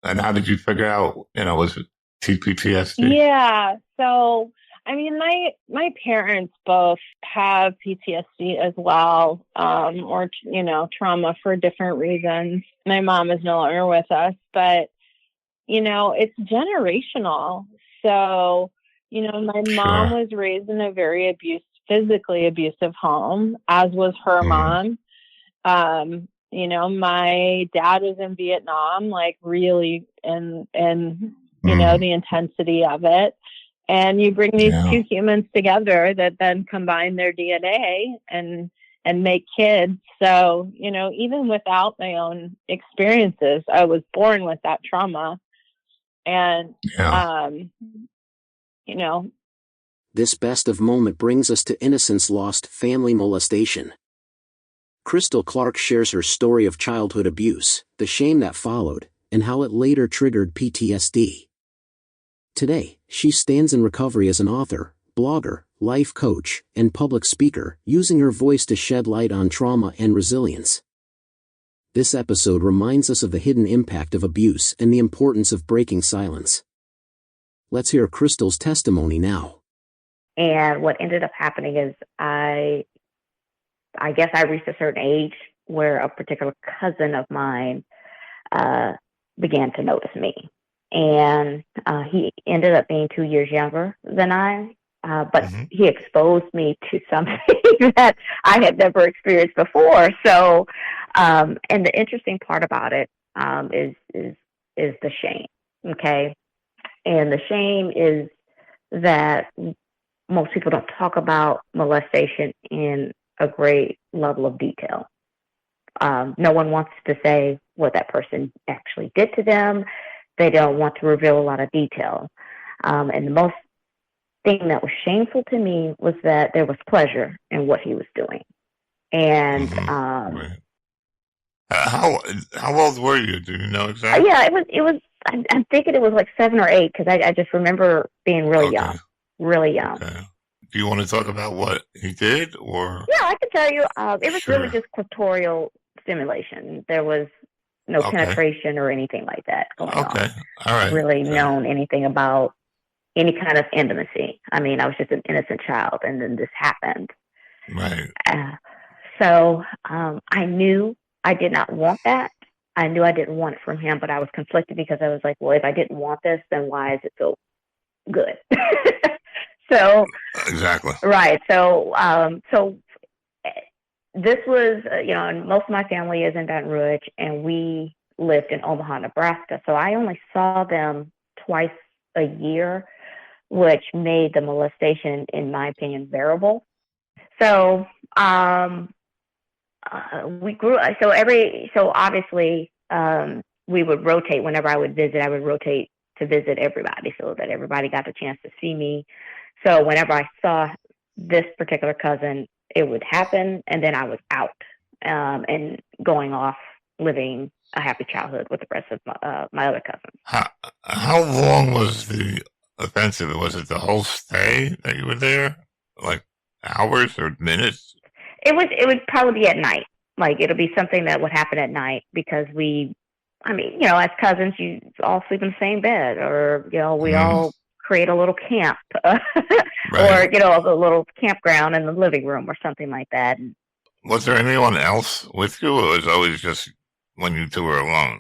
And how did you figure out, was it CPTSD? Yeah, so I mean, my parents both have PTSD as well, or, you know, trauma for different reasons. My mom is no longer with us, but, you know, it's generational. So, you know, my mom was raised in a very physically abusive home, as was her mom. You know, my dad was in Vietnam, like really, and you know, the intensity of it. And you bring these two humans together that then combine their DNA and make kids. So, you know, even without my own experiences, I was born with that trauma. And, you know. This best of moment brings us to Innocence Lost, family molestation. Crystal Clark shares her story of childhood abuse, the shame that followed, and how it later triggered PTSD. Today, she stands in recovery as an author, blogger, life coach, and public speaker, using her voice to shed light on trauma and resilience. This episode reminds us of the hidden impact of abuse and the importance of breaking silence. Let's hear Crystal's testimony now. And what ended up happening is I guess I reached a certain age where a particular cousin of mine began to notice me. And he ended up being 2 years younger than I, but he exposed me to something that I had never experienced before. So, and the interesting part about it is the shame, okay? And the shame is that most people don't talk about molestation in a great level of detail. No one wants to say what that person actually did to them. They don't want to reveal a lot of detail. And the most thing that was shameful to me was that there was pleasure in what he was doing. And how old were you? Do you know exactly? Yeah, it was. I'm thinking it was like 7 or 8 because I just remember being really young, really young. Okay. Do you want to talk about what he did, or? Yeah, I can tell you. It was really just clitoral stimulation. There was no penetration or anything like that going on. All right. Really known anything about any kind of intimacy. I mean, I was just an innocent child, and then this happened. Right. So I knew I did not want that. I knew I didn't want it from him, but I was conflicted because I was like, well, if I didn't want this, then why is it so good? So exactly right. So this was, you know, and most of my family is in Baton Rouge, and we lived in Omaha, Nebraska. So I only saw them twice a year, which made the molestation, in my opinion, bearable. So we grew. So obviously we would rotate. Whenever I would visit, I would rotate to visit everybody so that everybody got the chance to see me. So whenever I saw this particular cousin, it would happen, and then I was out and going off living a happy childhood with the rest of my other cousins. How long was the offensive? Was it the whole stay that you were there, like hours or minutes? It would probably be at night. Like it'll be something that would happen at night because as cousins, you all sleep in the same bed, or we all create a little camp, or a little campground in the living room or something like that. Was there anyone else with you, or was it always just when you two were alone?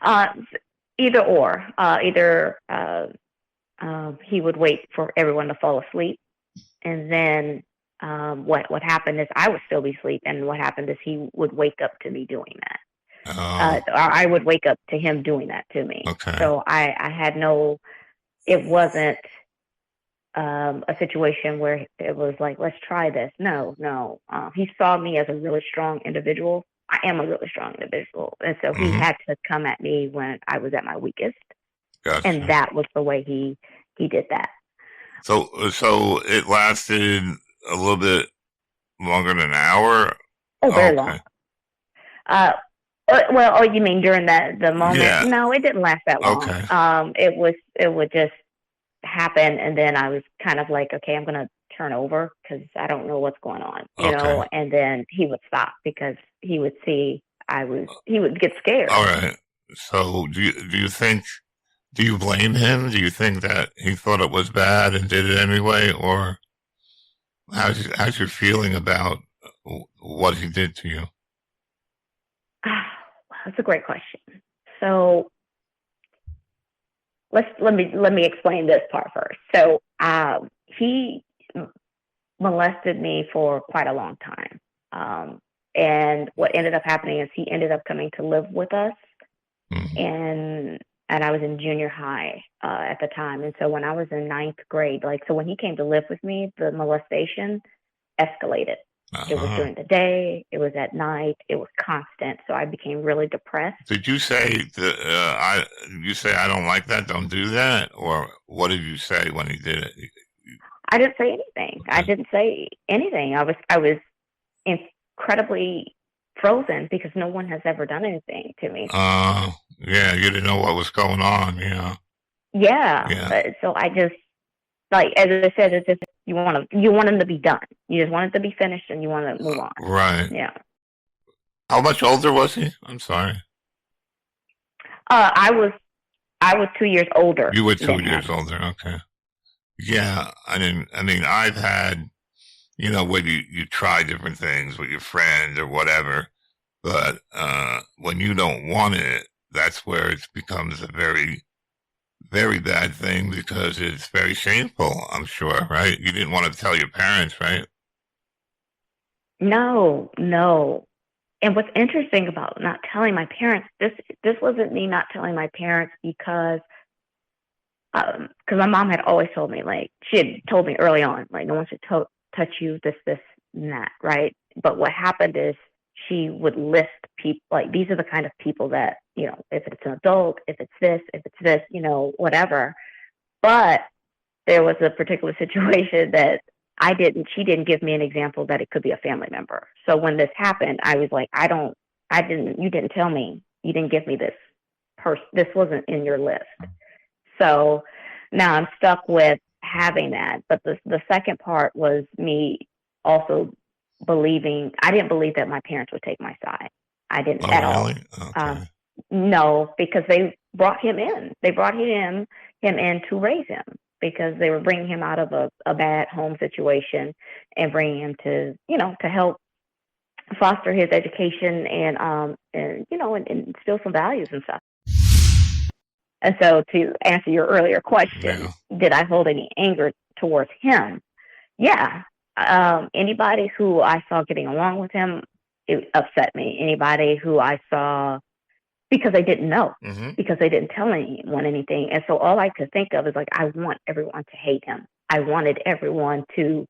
Either or. He would wait for everyone to fall asleep, and then what happened is I would still be asleep, and what happened is he would wake up to me doing that. I would wake up to him doing that to me. Okay. So I had no. It wasn't a situation where it was like, let's try this. No. He saw me as a really strong individual. I am a really strong individual. And so he had to come at me when I was at my weakest. Gotcha. And that was the way he did that. So it lasted a little bit longer than an hour? Oh, very long. You mean during the moment? Yeah. No, it didn't last that long. Okay. It would just happen, and then I was kind of like, okay, I'm going to turn over because I don't know what's going on, you know. And then he would stop because he would see he would get scared. All right. So do you think Do you blame him? Do you think that he thought it was bad and did it anyway? Or how's your feeling about what he did to you? That's a great question. So let me explain this part first. So he molested me for quite a long time. And what ended up happening is he ended up coming to live with us. And I was in junior high at the time. And so when I was in 9th grade, so when he came to live with me, the molestation escalated. It was during the day. It was at night. It was constant. So I became really depressed. Did you say I don't like that, don't do that? Or what did you say when he did it? I didn't say anything. I didn't say anything. I was incredibly frozen because no one has ever done anything to me. Yeah, you didn't know what was going on, Yeah. So I just, as I said, it's just you want them to be done. You just want it to be finished, and you want to move on. Right. Yeah. How much older was he? I'm sorry. I was 2 years older. You were 2 years older. Okay. Yeah. I mean, I've had, where you try different things with your friend or whatever, but when you don't want it, that's where it becomes a very, very bad thing because it's very shameful, I'm sure, right? You didn't want to tell your parents, right? No. And what's interesting about not telling my parents, this wasn't me not telling my parents because my mom had always told me, she had told me early on, no one should touch you, this, and that, right? But what happened is she would list people, these are the kind of people that, if it's an adult, if it's this, whatever. But there was a particular situation that she didn't give me an example that it could be a family member. So when this happened, I was like, you didn't tell me, you didn't give me this person, this wasn't in your list. So now I'm stuck with having that. But the second part was me also believing, I didn't believe that my parents would take my side. I didn't at all. Okay. No, because they brought him in. They brought him in to raise him because they were bringing him out of a bad home situation and bringing him to help foster his education and instill some values and stuff. And so to answer your earlier question, did I hold any anger towards him? Yeah. Anybody who I saw getting along with him, it upset me. Anybody who I saw, because I didn't know, because they didn't tell anyone anything. And so all I could think of is I want everyone to hate him. I wanted everyone to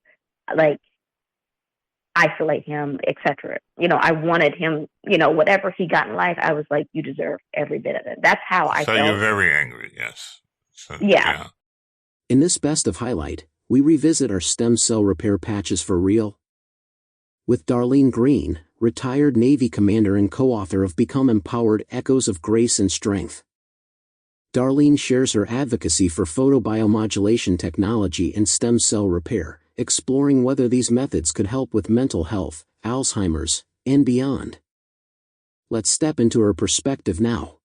isolate him, etc. I wanted him, whatever he got in life, I was like, you deserve every bit of it. That's how I felt. So you're very angry, yes. So, yeah. In this best of highlight, we revisit our stem cell repair patches for real. With Darlene Green, retired Navy commander and co-author of Become Empowered: Echoes of Grace and Strength. Darlene shares her advocacy for photobiomodulation technology and stem cell repair, exploring whether these methods could help with mental health, Alzheimer's, and beyond. Let's step into her perspective now.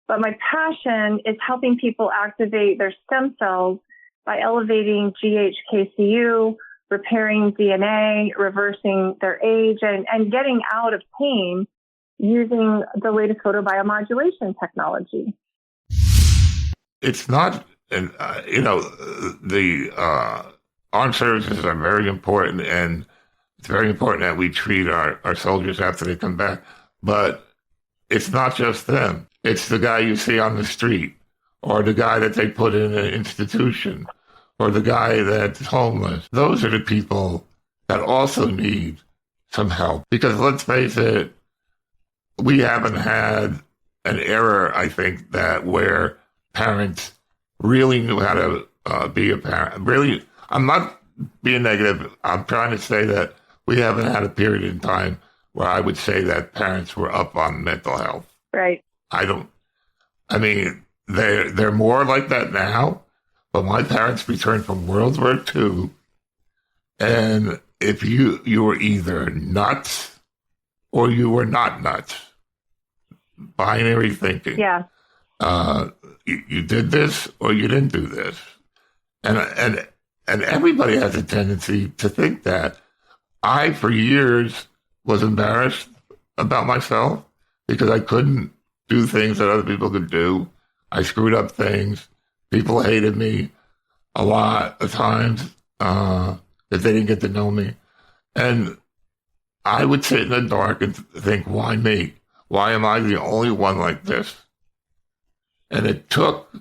But my passion is helping people activate their stem cells by elevating GHKCU, repairing DNA, reversing their age, and getting out of pain using the latest photobiomodulation technology. It's not, the armed services are very important, and it's very important that we treat our soldiers after they come back. But it's not just them. It's the guy you see on the street, or the guy that they put in an institution, or the guy that's homeless. Those are the people that also need some help. Because let's face it, we haven't had an era, I think, where parents really knew how to be a parent. Really, I'm not being negative. I'm trying to say that we haven't had a period in time where I would say that parents were up on mental health. Right. They're more like that now. But my parents returned from World War II, and if you were either nuts or you were not nuts, binary thinking. Yeah. you did this or you didn't do this. And everybody has a tendency to think that. I, for years, was embarrassed about myself because I couldn't do things that other people could do. I screwed up things. People hated me a lot of times that they didn't get to know me. And I would sit in the dark and think, why me? Why am I the only one like this? And it took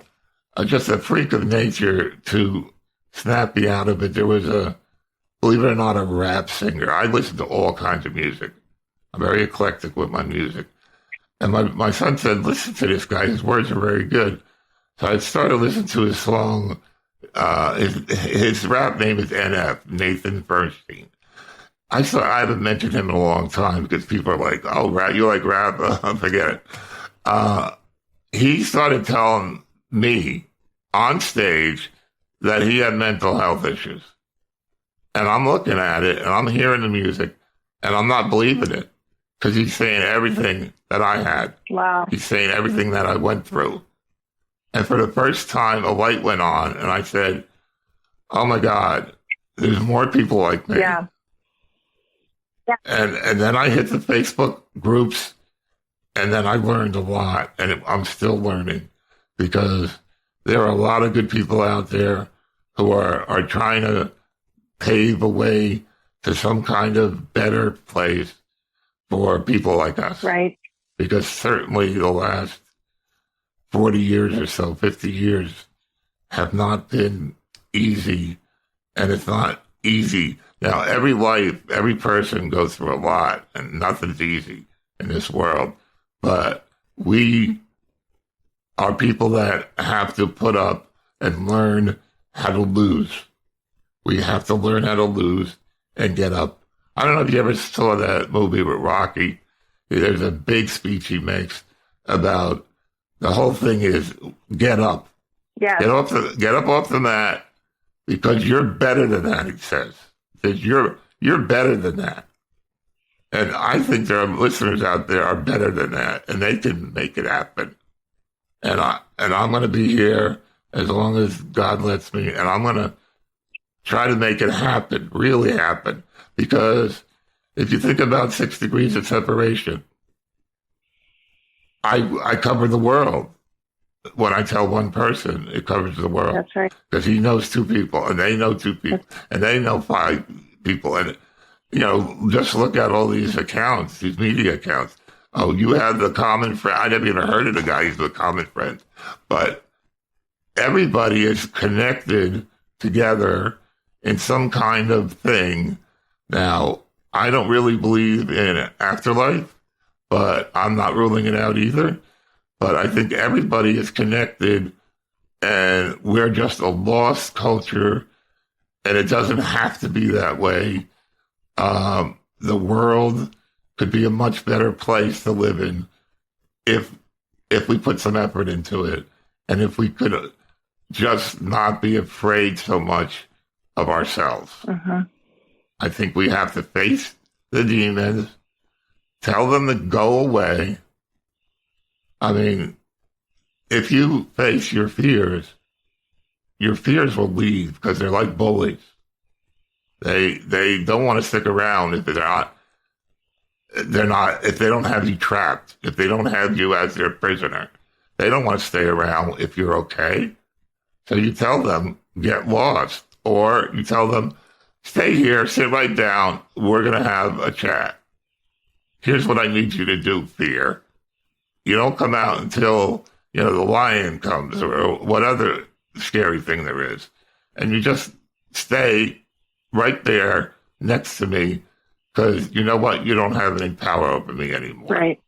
just a freak of nature to snap me out of it. There was believe it or not, a rap singer. I listen to all kinds of music. I'm very eclectic with my music. And my son said, listen to this guy. His words are very good. So I started listening to his song. His rap name is NF, Nathan Bernstein. I haven't mentioned him in a long time because people are like, oh, rap, you like rap? Forget it. He started telling me on stage that he had mental health issues. And I'm looking at it and I'm hearing the music and I'm not believing it because he's saying everything that I had. Wow. He's saying everything that I went through. And for the first time, a light went on and I said, oh my God, there's more people like me. Yeah. And then I hit the Facebook groups and then I learned a lot and I'm still learning because there are a lot of good people out there who are trying to pave a way to some kind of better place for people like us. Right. Because certainly the last 40 years or so, 50 years have not been easy, and it's not easy. Now, every life, every person goes through a lot, and nothing's easy in this world. But we are people that have to put up and learn how to lose. We have to learn how to lose and get up. I don't know if you ever saw that movie with Rocky. There's a big speech he makes about the whole thing is get up. Yeah. Get up off the mat because you're better than that, he says. He says you're better than that. And I think there are listeners out there are better than that, and they can make it happen. And I'm going to be here as long as God lets me, and I'm going to try to make it happen, really happen. Because if you think about 6 degrees of separation, I cover the world. When I tell one person, it covers the world. That's right. Because he knows 2 people, and they know 2 people, and they know 5 people. And, just look at all these accounts, these media accounts. Oh, you have the common friend. I never even heard of the guy. He's the common friend. But everybody is connected together in some kind of thing. Now, I don't really believe in an afterlife, but I'm not ruling it out either. But I think everybody is connected, and we're just a lost culture, and it doesn't have to be that way. The world could be a much better place to live in if we put some effort into it, and if we could just not be afraid so much of ourselves. Uh-huh. I think we have to face the demons, tell them to go away. I mean, if you face your fears will leave because they're like bullies. They don't want to stick around if if they don't have you trapped, if they don't have you as their prisoner. They don't want to stay around if you're okay. So you tell them, get lost. Or you tell them, stay here, sit right down. We're going to have a chat. Here's what I need you to do, fear. You don't come out until, the lion comes or what other scary thing there is. And you just stay right there next to me because you know what? You don't have any power over me anymore. Right.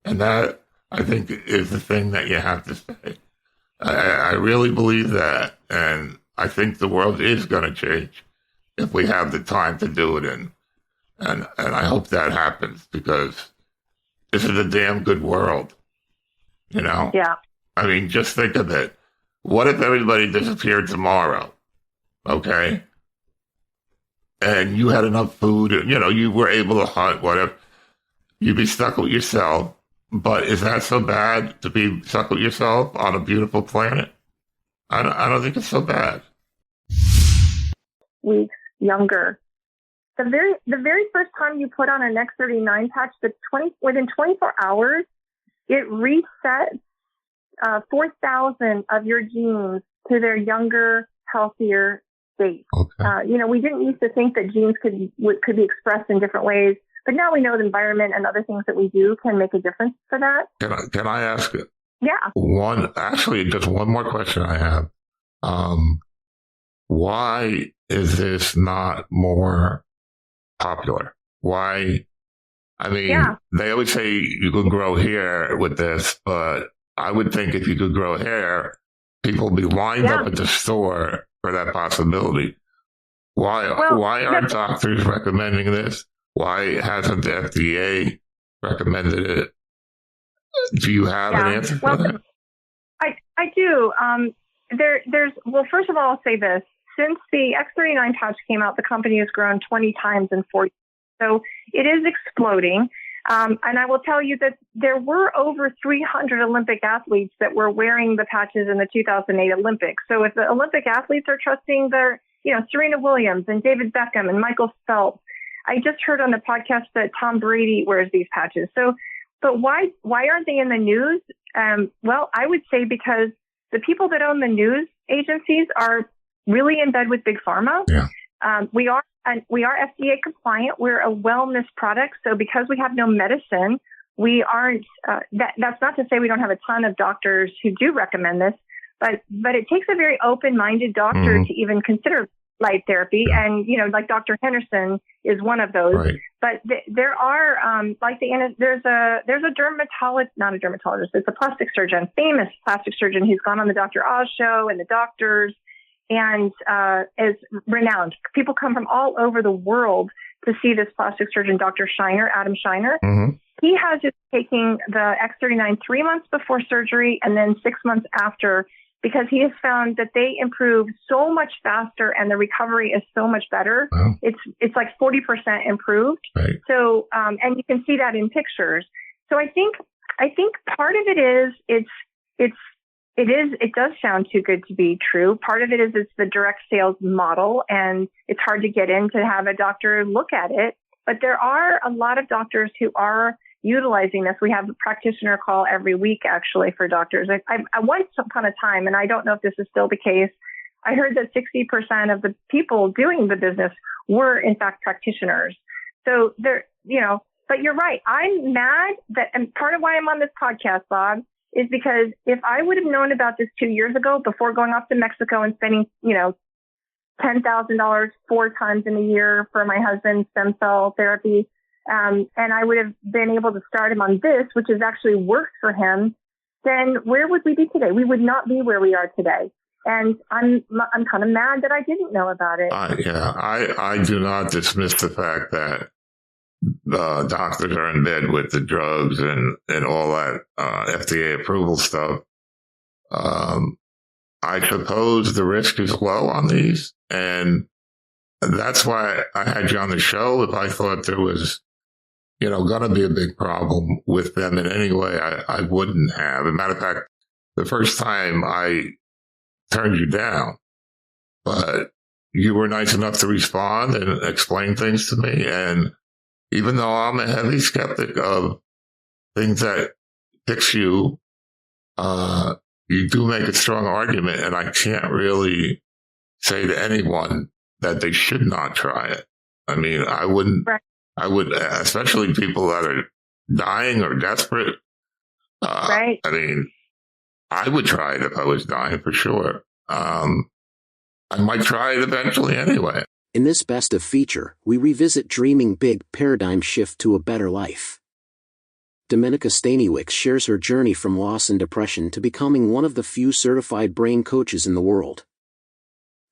And that, I think, is the thing that you have to say. I really believe that. And I think the world is going to change if we have the time to do it. And I hope that happens because this is a damn good world, Yeah. I mean, just think of it. What if everybody disappeared tomorrow? Okay? And you had enough food, you were able to hunt, whatever. You'd be stuck with yourself. But is that so bad to be stuck with yourself on a beautiful planet? I don't think it's so bad. Weeks younger. The very first time you put on an X39 patch, within 24 hours, it resets 4,000 of your genes to their younger, healthier state. Okay. We didn't used to think that genes could be expressed in different ways, but now we know the environment and other things that we do can make a difference for that. Can I ask it? Yeah. Just one more question I have. Why is this not more popular? Why? I mean, They always say you can grow hair with this, but I would think if you could grow hair, people would be lined up at the store for that possibility. Why aren't doctors recommending this? Why hasn't the FDA recommended it? Do you have an answer for that? I do. First of all, I'll say this. Since the X39 patch came out, the company has grown 20 times in 4 years. So it is exploding. And I will tell you that there were over 300 Olympic athletes that were wearing the patches in the 2008 Olympics. So if the Olympic athletes are trusting their, Serena Williams and David Beckham and Michael Phelps, I just heard on the podcast that Tom Brady wears these patches. So, but why aren't they in the news? Well, I would say because the people that own the news agencies are really in bed with big pharma. Yeah. We are FDA compliant. We're a wellness product. So because we have no medicine, we aren't, that's not to say we don't have a ton of doctors who do recommend this, but it takes a very open-minded doctor to even consider light therapy. And, like Dr. Henderson is one of those, but there are, there's a dermatologist, not a dermatologist, it's a plastic surgeon, famous plastic surgeon who's gone on the Dr. Oz show and the doctors, and is renowned. People come from all over the world to see this plastic surgeon, Dr. Shiner, Adam Shiner. Mm-hmm. He has it taking the X39 3 months before surgery and then 6 months after, because he has found that they improve so much faster and the recovery is so much better. Wow. It's like 40% improved. Right. So, and you can see that in pictures. So I think part of it is it does sound too good to be true. Part of it is it's the direct sales model, and it's hard to get in to have a doctor look at it. But there are a lot of doctors who are utilizing this. We have a practitioner call every week, actually, for doctors. I once upon a time, and I don't know if this is still the case, I heard that 60% of the people doing the business were, in fact, practitioners. So but you're right. I'm mad that, and part of why I'm on this podcast, Bob, is because if I would have known about this 2 years ago before going off to Mexico and spending, $10,000 4 times in a year for my husband's stem cell therapy, and I would have been able to start him on this, which has actually worked for him, then where would we be today? We would not be where we are today. And I'm kind of mad that I didn't know about it. I do not dismiss the fact that doctors are in bed with the drugs and all that FDA approval stuff. I suppose the risk is low on these, and that's why I had you on the show. If I thought there was, going to be a big problem with them in any way, I wouldn't have. As a matter of fact, the first time I turned you down, but you were nice enough to respond and explain things to me. And even though I'm a heavy skeptic of things that fix you, you do make a strong argument, and I can't really say to anyone that they should not try it. I mean, I wouldn't, especially people that are dying or desperate. I mean, I would try it if I was dying for sure. I might try it eventually anyway. In this best of feature, we revisit Dreaming Big: Paradigm Shift to a Better Life. Domenica Staniewicz shares her journey from loss and depression to becoming one of the few certified brain coaches in the world.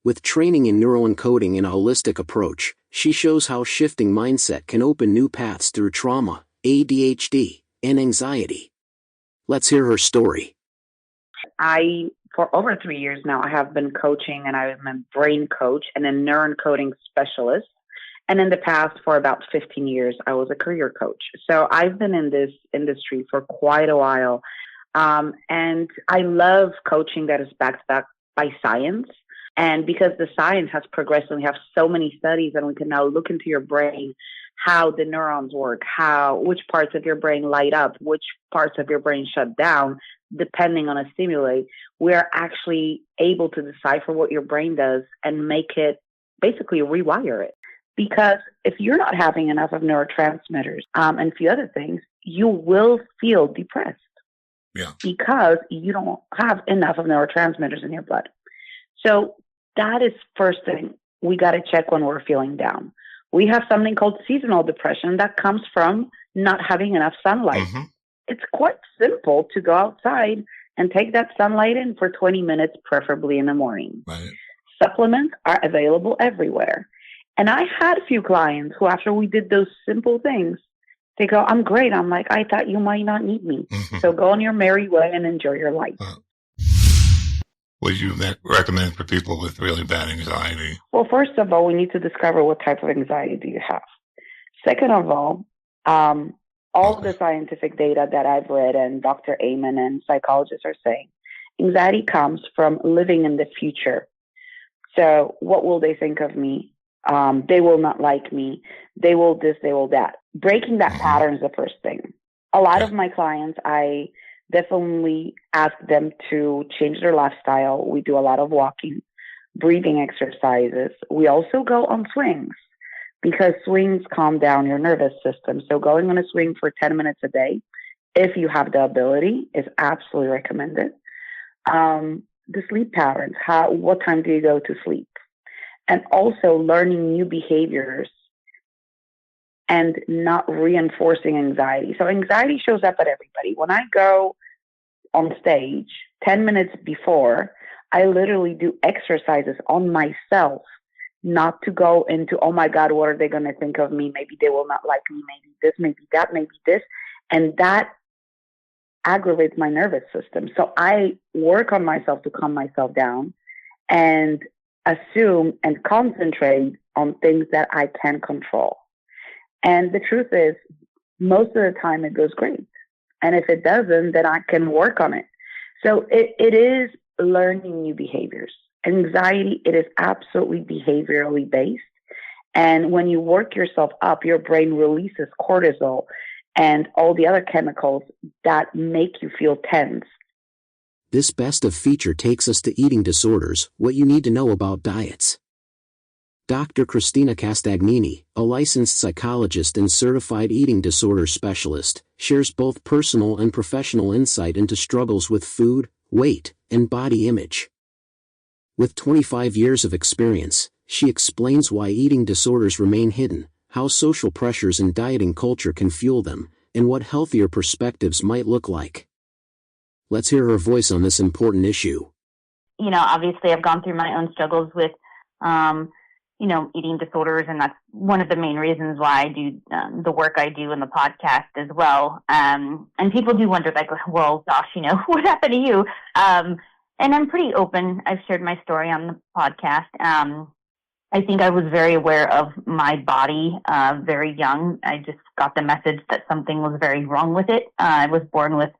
With training in neuroencoding and a holistic approach, she shows how shifting mindset can open new paths through trauma, ADHD, and anxiety. Let's hear her story. For over 3 years now, I have been coaching, and I'm a brain coach and a neuroencoding specialist. And in the past, for about 15 years, I was a career coach. So I've been in this industry for quite a while. And I love coaching that is backed up by science. And because the science has progressed and we have so many studies and we can now look into your brain, how the neurons work, which parts of your brain light up, which parts of your brain shut down, depending on a stimuli, we're actually able to decipher what your brain does and make it basically rewire it. Because if you're not having enough of neurotransmitters and a few other things, you will feel depressed. Yeah. Because you don't have enough of neurotransmitters in your blood. So that is first thing we got to check when we're feeling down. We have something called seasonal depression that comes from not having enough sunlight. Mm-hmm. It's quite simple to go outside and take that sunlight in for 20 minutes, preferably in the morning. Right. Supplements are available everywhere. And I had a few clients who, after we did those simple things, they go, I'm great. I'm like, I thought you might not need me. Mm-hmm. So go on your merry way and enjoy your life. Would you recommend for people with really bad anxiety? Well, first of all, we need to discover what type of anxiety do you have. Second of all of the scientific data that I've read and Dr. Amen and psychologists are saying, anxiety comes from living in the future. So what will they think of me? They will not like me. They will this, they will that. Breaking that pattern is the first thing. A lot of my clients, I definitely ask them to change their lifestyle. We do a lot of walking, breathing exercises. We also go on swings because swings calm down your nervous system. So going on a swing for 10 minutes a day, if you have the ability, is absolutely recommended. The sleep patterns, what time do you go to sleep? And also learning new behaviors and not reinforcing anxiety. So anxiety shows up at everybody. When I go on stage 10 minutes before, I literally do exercises on myself, not to go into, oh my God, what are they going to think of me? Maybe they will not like me. Maybe this, maybe that, maybe this. And that aggravates my nervous system. So I work on myself to calm myself down and assume and concentrate on things that I can control. And the truth is, most of the time it goes great. And if it doesn't, then I can work on it. So it is learning new behaviors. Anxiety, it is absolutely behaviorally based. And when you work yourself up, your brain releases cortisol and all the other chemicals that make you feel tense. This best of feature takes us to eating disorders, what you need to know about diets. Dr. Christina Castagnini, a licensed psychologist and certified eating disorder specialist, shares both personal and professional insight into struggles with food, weight, and body image. With 25 years of experience, she explains why eating disorders remain hidden, how social pressures and dieting culture can fuel them, and what healthier perspectives might look like. Let's hear her voice on this important issue. Obviously I've gone through my own struggles with, eating disorders, and that's one of the main reasons why I do the work I do in the podcast as well. And people do wonder, like, well, gosh, what happened to you? And I'm pretty open. I've shared my story on the podcast. I think I was very aware of my body very young. I just got the message that something was very wrong with it. I was born with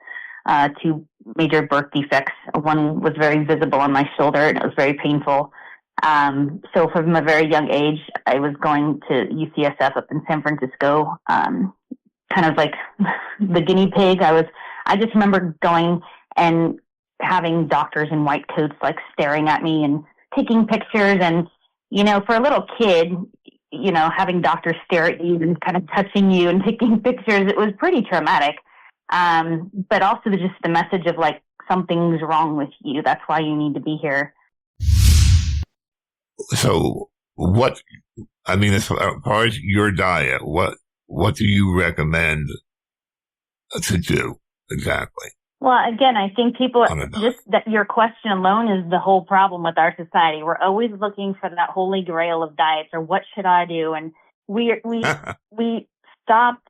2 major birth defects. One was very visible on my shoulder, and it was very painful. So from a very young age, I was going to UCSF up in San Francisco, kind of like the guinea pig. I just remember going and having doctors in white coats, like, staring at me and taking pictures. And, for a little kid, having doctors stare at you and kind of touching you and taking pictures, it was pretty traumatic. But also just the message of, like, something's wrong with you. That's why you need to be here. So as far as your diet, what do you recommend to do exactly? Well, again, I think people, just that your question alone is the whole problem with our society. We're always looking for that holy grail of diets, or what should I do? And we stopped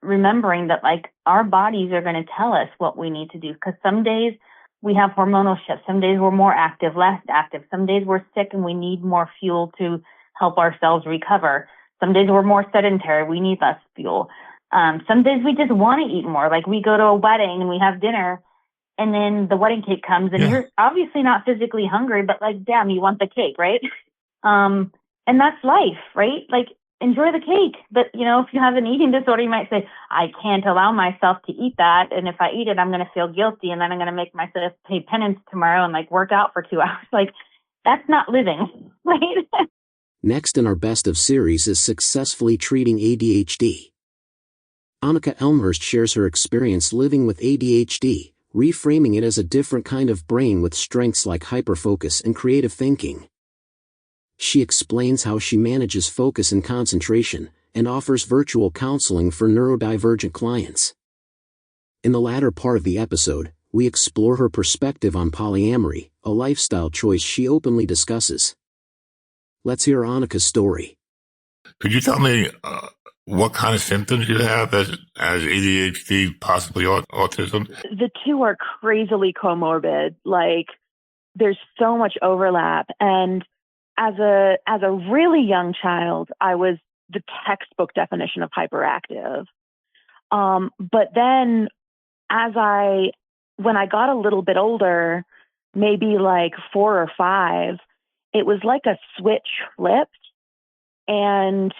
remembering that, like, our bodies are going to tell us what we need to do. Because some days we have hormonal shifts. Some days we're more active, less active. Some days we're sick and we need more fuel to help ourselves recover. Some days we're more sedentary. We need less fuel. Some days we just want to eat more. Like we go to a wedding and we have dinner, and then the wedding cake comes, and you're obviously not physically hungry, but like, damn, you want the cake, right? And that's life, right? Like, enjoy the cake. But, you know, if you have an eating disorder, you might say, I can't allow myself to eat that. And if I eat it, I'm going to feel guilty. And then I'm going to make myself pay penance tomorrow and like work out for 2 hours. Like, that's not living, right? Next in our best of series is Successfully Treating ADHD. Annika Elmhurst shares her experience living with ADHD, reframing it as a different kind of brain with strengths like hyperfocus and creative thinking. She explains how she manages focus and concentration, and offers virtual counseling for neurodivergent clients. In the latter part of the episode, we explore her perspective on polyamory, a lifestyle choice she openly discusses. Let's hear Annika's story. Could you tell me what kind of symptoms you have as ADHD, possibly autism? The two are crazily comorbid. Like, there's so much overlap. And as a really young child, I was the textbook definition of hyperactive. But then when I got a little bit older, maybe like 4 or 5, it was like a switch flipped, and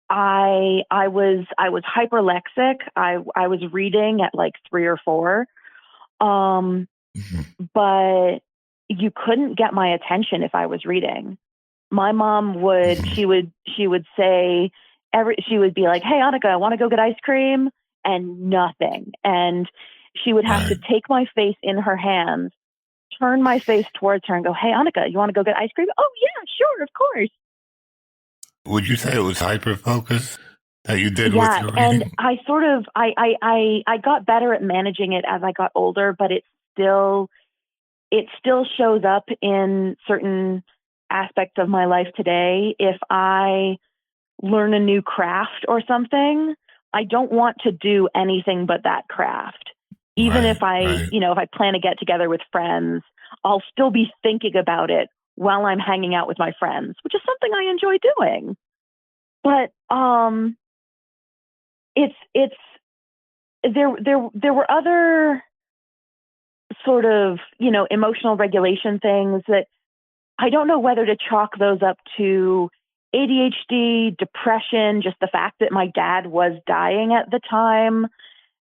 I was hyperlexic. I was reading at like 3 or 4. But you couldn't get my attention if I was reading. My mom she would say she would be like, "Hey, Annika, I want to go get ice cream," and nothing. And she would have to take my face in her hands, turn my face towards her and go, "Hey, Annika, you want to go get ice cream?" "Oh yeah, sure, of course." Would you say it was hyperfocus that you did with your reading? And I sort of, I got better at managing it as I got older, but it still shows up in certain aspects of my life today. If I learn a new craft or something, I don't want to do anything but that craft. Even if if I plan to get together with friends, I'll still be thinking about it while I'm hanging out with my friends, which is something I enjoy doing. But there were other sort of, emotional regulation things that I don't know whether to chalk those up to ADHD, depression, just the fact that my dad was dying at the time.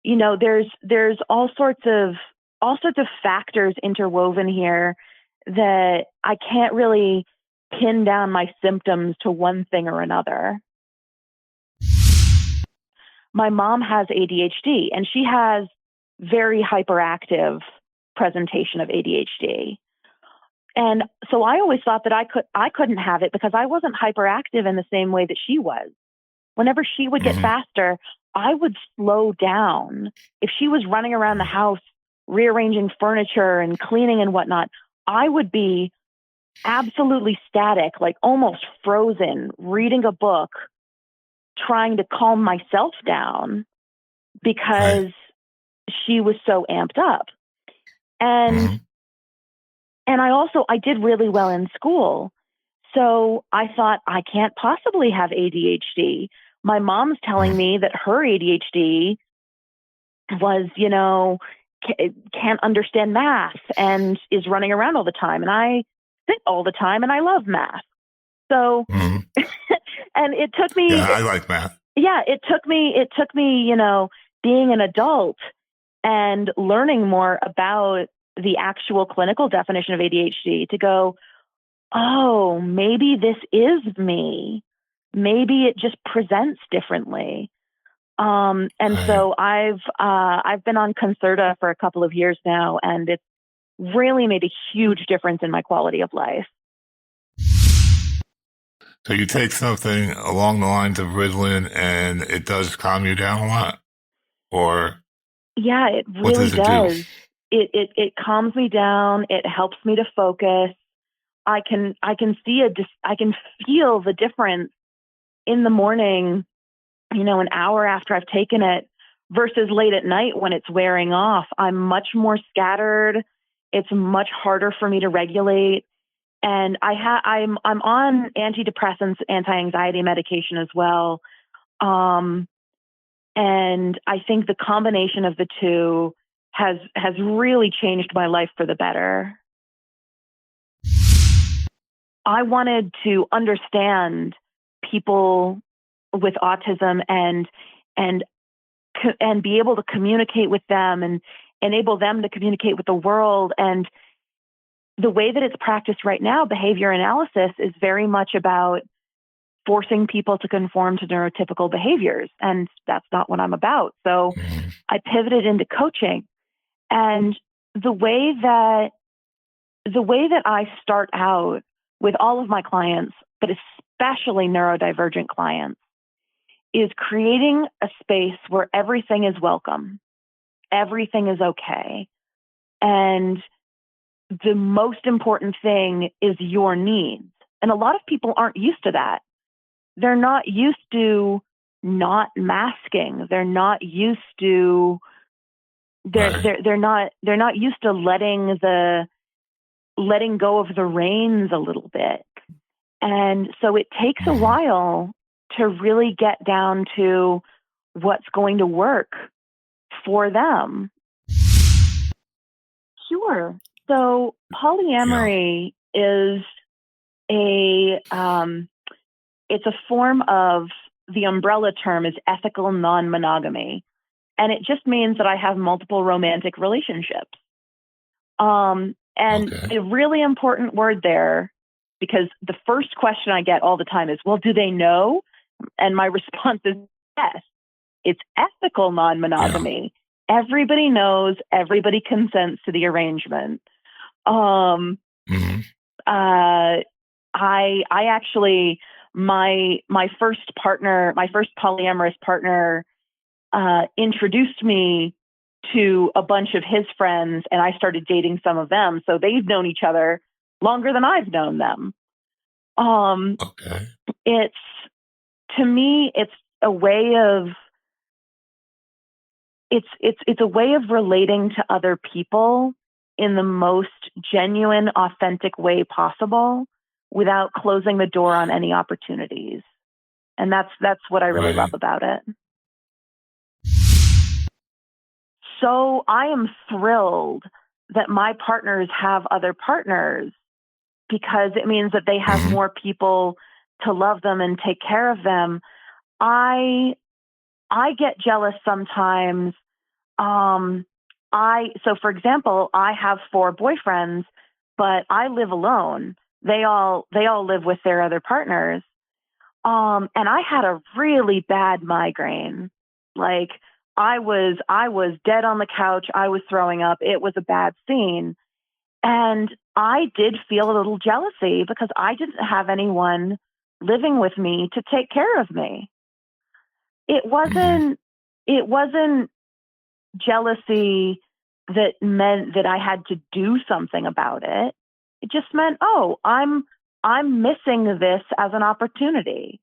There's all sorts of factors interwoven here that I can't really pin down my symptoms to one thing or another. My mom has ADHD, and she has very hyperactive presentation of ADHD. And so I always thought that I couldn't have it because I wasn't hyperactive in the same way that she was. Whenever she would get faster, I would slow down. If she was running around the house, rearranging furniture and cleaning and whatnot, I would be absolutely static, like almost frozen, reading a book, trying to calm myself down because she was so amped up. And I did really well in school. So I thought, I can't possibly have ADHD. My mom's telling me that her ADHD was, can't understand math and is running around all the time. And I sit all the time and I love math. So, and it took me. Yeah, I like math. Yeah, it took me, being an adult and learning more about the actual clinical definition of ADHD to go, oh, maybe this is me. Maybe it just presents differently. So I've been on Concerta for a couple of years now, and it's really made a huge difference in my quality of life. So you take something along the lines of Ritalin, and it does calm you down a lot, or? Yeah, it really does. It calms me down. It helps me to focus. I can feel the difference in the morning, an hour after I've taken it versus late at night when it's wearing off. I'm much more scattered. It's much harder for me to regulate. I'm on antidepressants, anti-anxiety medication as well. And I think the combination of the two has really changed my life for the better. I wanted to understand people with autism and be able to communicate with them and enable them to communicate with the world. And the way that it's practiced right now, behavior analysis is very much about forcing people to conform to neurotypical behaviors. And that's not what I'm about. So I pivoted into coaching. And the way that I start out with all of my clients, but especially neurodivergent clients, is creating a space where everything is welcome. Everything is okay. And the most important thing is your needs. And a lot of people aren't used to that. They're not used to not masking. They're not used to they're not used to letting go of the reins a little bit. And so it takes a while to really get down to what's going to work for them. Sure. So polyamory is it's a form of, the umbrella term is ethical non-monogamy. And it just means that I have multiple romantic relationships. A really important word there, because the first question I get all the time is, well, do they know? And my response is yes. It's ethical non-monogamy. Yeah. Everybody knows, everybody consents to the arrangement. I actually, my first polyamorous partner, introduced me to a bunch of his friends, and I started dating some of them. So they've known each other longer than I've known them. To me, it's a way of, it's a way of relating to other people in the most genuine, authentic way possible without closing the door on any opportunities. And that's what I really love about it. So I am thrilled that my partners have other partners, because it means that they have more people to love them and take care of them. I get jealous sometimes. So for example, I have 4 boyfriends, but I live alone. They all live with their other partners. And I had a really bad migraine. Like I was dead on the couch. I was throwing up. It was a bad scene. And I did feel a little jealousy because I didn't have anyone living with me to take care of me. It wasn't jealousy that meant that I had to do something about it. It just meant, oh, I'm missing this as an opportunity.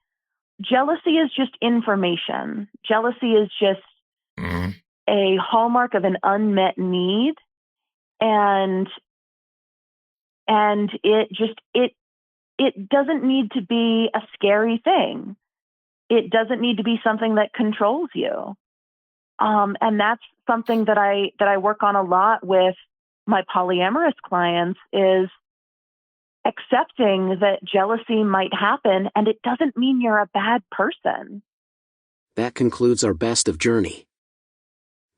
Jealousy is just information. Jealousy is just a hallmark of an unmet need. And it doesn't need to be a scary thing. It doesn't need to be something that controls you. And that's something that I work on a lot with my polyamorous clients, is accepting that jealousy might happen, and it doesn't mean you're a bad person. That concludes our Best of journey.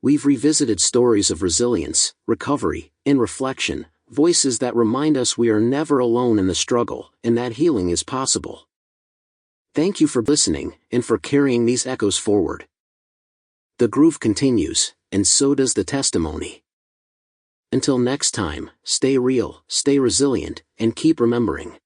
We've revisited stories of resilience, recovery, and reflection, voices that remind us we are never alone in the struggle, and that healing is possible. Thank you for listening, and for carrying these echoes forward. The groove continues, and so does the testimony. Until next time, stay real, stay resilient, and keep remembering.